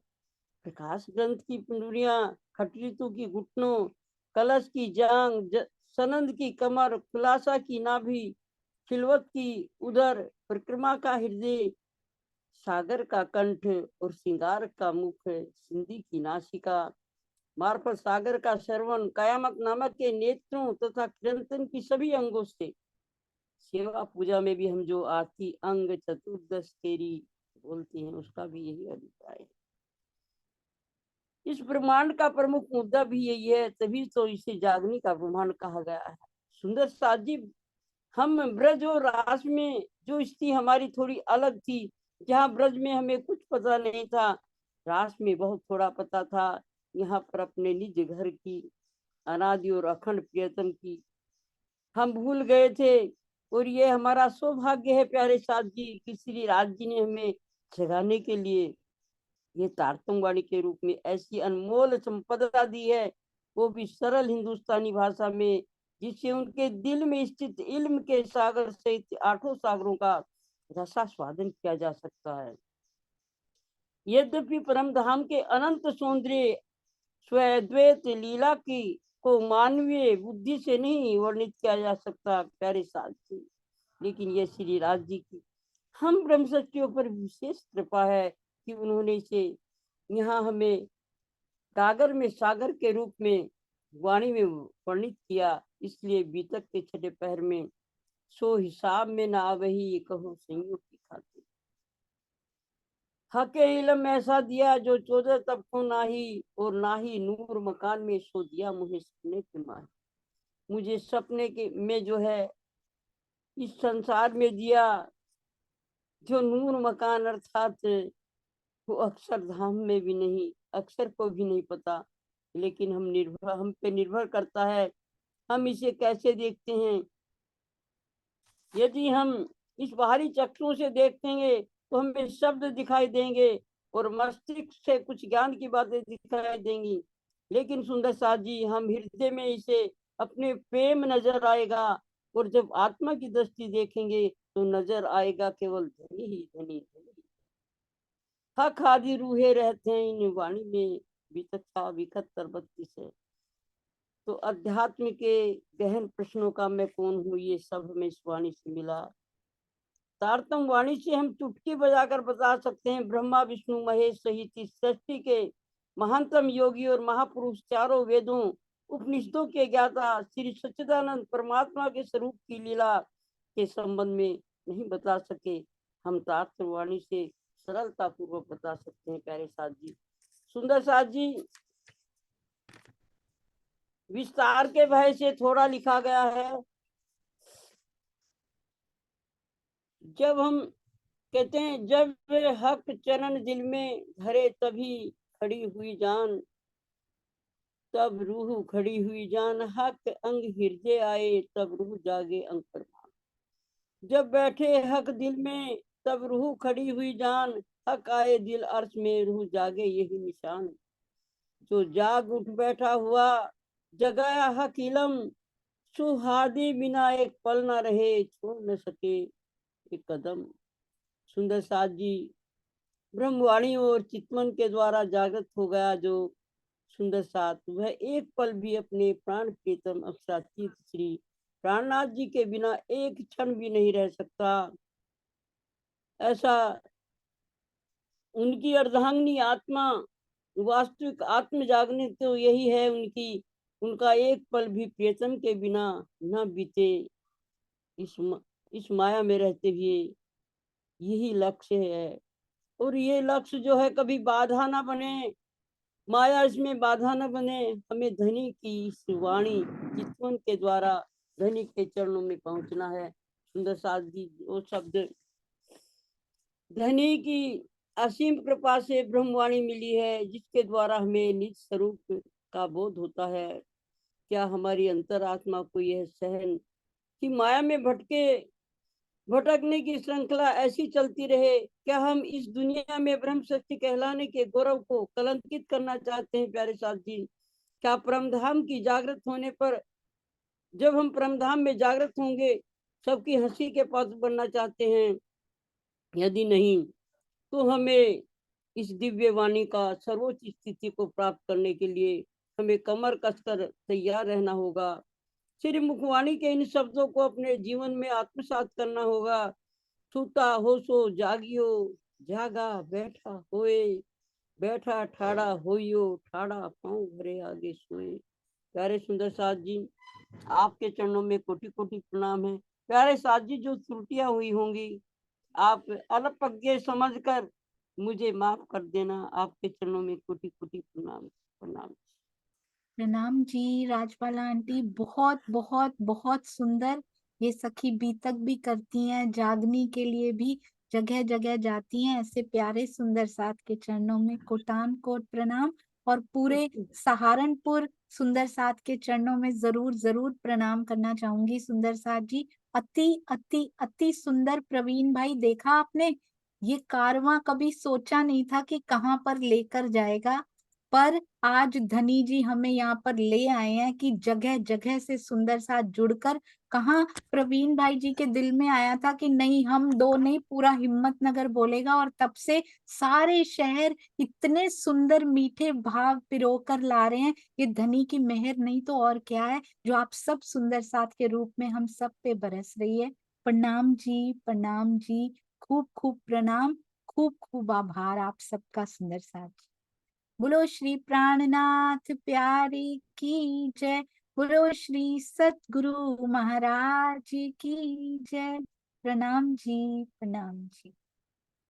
प्रकाश ग्रंथ की पिंडुरियां, खटरीतु की घुटनों, कलश की जांग, सनंद की कमर, खुलासा की नाभि, खिलवत की उदर, परिक्रमा का हृदय, सागर का कंठ और श्रृंगार का मुख, सिंधी की नासिका, मार्फत सागर का श्रवण, कयामत नामक के नेत्रों तथा क्रंथन की सभी अंगों से। सेवा पूजा में भी हम जो आरती अंग चतुर्दश तेरी बोलते हैं, उसका भी यही अभिप्राय है। इस ब्रह्मांड का प्रमुख मुद्दा भी यही है, तभी तो इसे जागनी का ब्रह्मांड कहा गया है। सुंदर साथ जी, हम ब्रज और रास में जो स्थिति हमारी थोड़ी अलग थी, जहाँ ब्रज में हमें कुछ पता नहीं था, रास में बहुत थोड़ा पता था। यहाँ पर अपने निज घर की अनादि और अखंड प्रियतम की हम भूल गए थे, और ये हमारा सौभाग्य है प्यारे साथ जी कि श्री राज जी ने हमें जगाने के लिए ये तारतम वाणी के रूप में ऐसी अनमोल संपदा दी है, वो भी सरल हिंदुस्तानी भाषा में, जिससे उनके दिल में स्थित इल्म के सागर सहित 8 सागरों का रसास्वादन किया जा सकता है। यद्यपि परम धाम के अनंत सौंदर्य स्वद्वैत लीला की को मानवीय बुद्धि से नहीं वर्णित किया जा सकता प्यारे साथ जी, लेकिन यह श्री राज जी की हम ब्रह्मसत्यों पर विशेष कृपा है कि उन्होंने इसे यहाँ हमें गागर में सागर के रूप में वाणी में वर्णित किया। इसलिए बीतक के छठे पहर में सो हिसाब में ना वही ये कहो संयोग की खातिर हके इलम ऐसा दिया जो 14 तब को नाही और ना ही नूर मकान में सो दिया मुझे सपने के माही। मुझे सपने के में जो है इस संसार में दिया जो नूर मकान अर्थात वो अक्षरधाम में भी नहीं, अक्षर को भी नहीं पता, लेकिन हम पे निर्भर करता है हम इसे कैसे देखते हैं। यदि हम इस बाहरी चक्षुओं से देखेंगे तो हमें शब्द दिखाई देंगे और मस्तिष्क से कुछ ज्ञान की बातें दिखाई देंगी, लेकिन सुंदर साथ जी हम हृदय में इसे अपने प्रेम नजर आएगा और जब आत्मा की दृष्टि देखेंगे तो नजर आएगा केवल धनी ही धनी धनी। हक आदि रूहे रहते हैं इन वाणी में विचक्षा विकत्तर 32 है। तो अध्यात्म के गहन प्रश्नों का मैं कौन हूँ ये सब हमें इस वाणी से मिला। तारतम वाणी से हम चुटकी बजाकर बता सकते हैं ब्रह्मा विष्णु महेश सहित इस सृष्टि के महानतम योगी और महापुरुष चारों वेदों उपनिषदों के ज्ञाता श्री सच्चिदानंद परमात्मा के स्वरूप की लीला के संबंध में नहीं बता सके, हम तारतम वाणी से सरलता पूर्वक बता सकते हैं प्यारे साथ जी। सुंदर साथ जी विस्तार के भय से थोड़ा लिखा गया है। जब हम कहते हैं जब हक चरण दिल में धरे तभी खड़ी हुई जान, तब रूह खड़ी हुई जान, हक अंग हृदय आए तब रूह जागे अंतर मान। जब बैठे हक दिल में तब रूह खड़ी हुई जान, हक आए दिल अर्श में रूह जागे यही निशान। जो जाग उठ बैठा हुआ जगाया हक इलम, सुहादी बिना एक पल न रहे छोड़ न सके एक कदम। सुंदर साथ जी ब्रह्मवाणी और चितमन के द्वारा जागृत हो गया जो सुंदर साथ, वह एक पल भी अपने प्राण प्रीतम अक्षरातीत श्री प्राणनाथ जी के बिना एक क्षण भी नहीं रह सकता। ऐसा उनकी अर्धांगिनी आत्मा वास्तविक आत्म जागने तो यही है उनकी, उनका एक पल भी प्रियतम के बिना न बीते इस माया में रहते हुए, यही लक्ष्य है। और ये लक्ष्य जो है कभी बाधा ना बने, माया इसमें बाधा न बने। हमें धनी की इस वाणी चितवन के द्वारा धनी के चरणों में पहुंचना है। सुंदर साथ जी वो शब्द धनी की असीम कृपा से ब्रह्मवाणी मिली है जिसके द्वारा हमें निज स्वरूप का बोध होता है। क्या हमारी अंतरात्मा को यह सहन कि माया में भटकने की श्रृंखला ऐसी चलती रहे? क्या हम इस दुनिया में ब्रह्म शक्ति कहलाने के गौरव को कलंकित करना चाहते हैं प्यारे साथ जी? क्या परमधाम की जागृत होने पर जब हम परमधाम में जागृत होंगे सबकी हंसी के पात्र बनना चाहते हैं? यदि नहीं तो हमें इस दिव्य वाणी का सर्वोच्च स्थिति को प्राप्त करने के लिए हमें कमर कसकर तैयार रहना होगा। श्री मुखवाणी के इन शब्दों को अपने जीवन में आत्मसात करना होगा। सूता हो सो जागियो, जागा बैठा होए, बैठा ठाड़ा होइयो, ठाड़ा पाँव भरे आगे सोए। प्यारे सुंदर साथ जी आपके चरणों में कोटि कोटि प्रणाम है। प्यारे साथ जी जो त्रुटियां हुई होंगी आप अल्पज्ञ समझकर मुझे माफ कर देना। आपके चरणों में कोटि कोटि प्रणाम प्रणाम। प्रणाम जी राजपाला आंटी, बहुत बहुत बहुत सुंदर। ये सखी बीतक भी करती हैं, जागनी के लिए भी जगह जगह जाती हैं। ऐसे प्यारे सुंदर साथ के चरणों में कोटान कोट प्रणाम, और पूरे सहारनपुर सुंदर साथ के चरणों में जरूर जरूर प्रणाम करना चाहूंगी। सुंदर साथ जी अति अति अति सुंदर। प्रवीण भाई देखा आपने, ये कारवां कभी सोचा नहीं था कि कहाँ पर लेकर जाएगा। पर आज धनी जी हमें यहाँ पर ले आए हैं कि जगह जगह से सुंदर साथ जुड़कर, कहाँ प्रवीण भाई जी के दिल में आया था कि नहीं, हम दो नहीं, पूरा हिम्मतनगर बोलेगा, और तब से सारे शहर इतने सुंदर मीठे भाव पिरोकर ला रहे हैं। ये धनी की मेहर नहीं तो और क्या है, जो आप सब सुंदर साथ के रूप में हम सब पे बरस रही है। प्रणाम जी, प्रणाम जी, खूब खूब प्रणाम, खूब खूब आभार आप सबका सुंदर साथ। बोलो श्री प्राणनाथ प्यारी की जय, बोलो श्री सतगुरु महाराज की जय। प्रणाम जी, प्रणाम जी।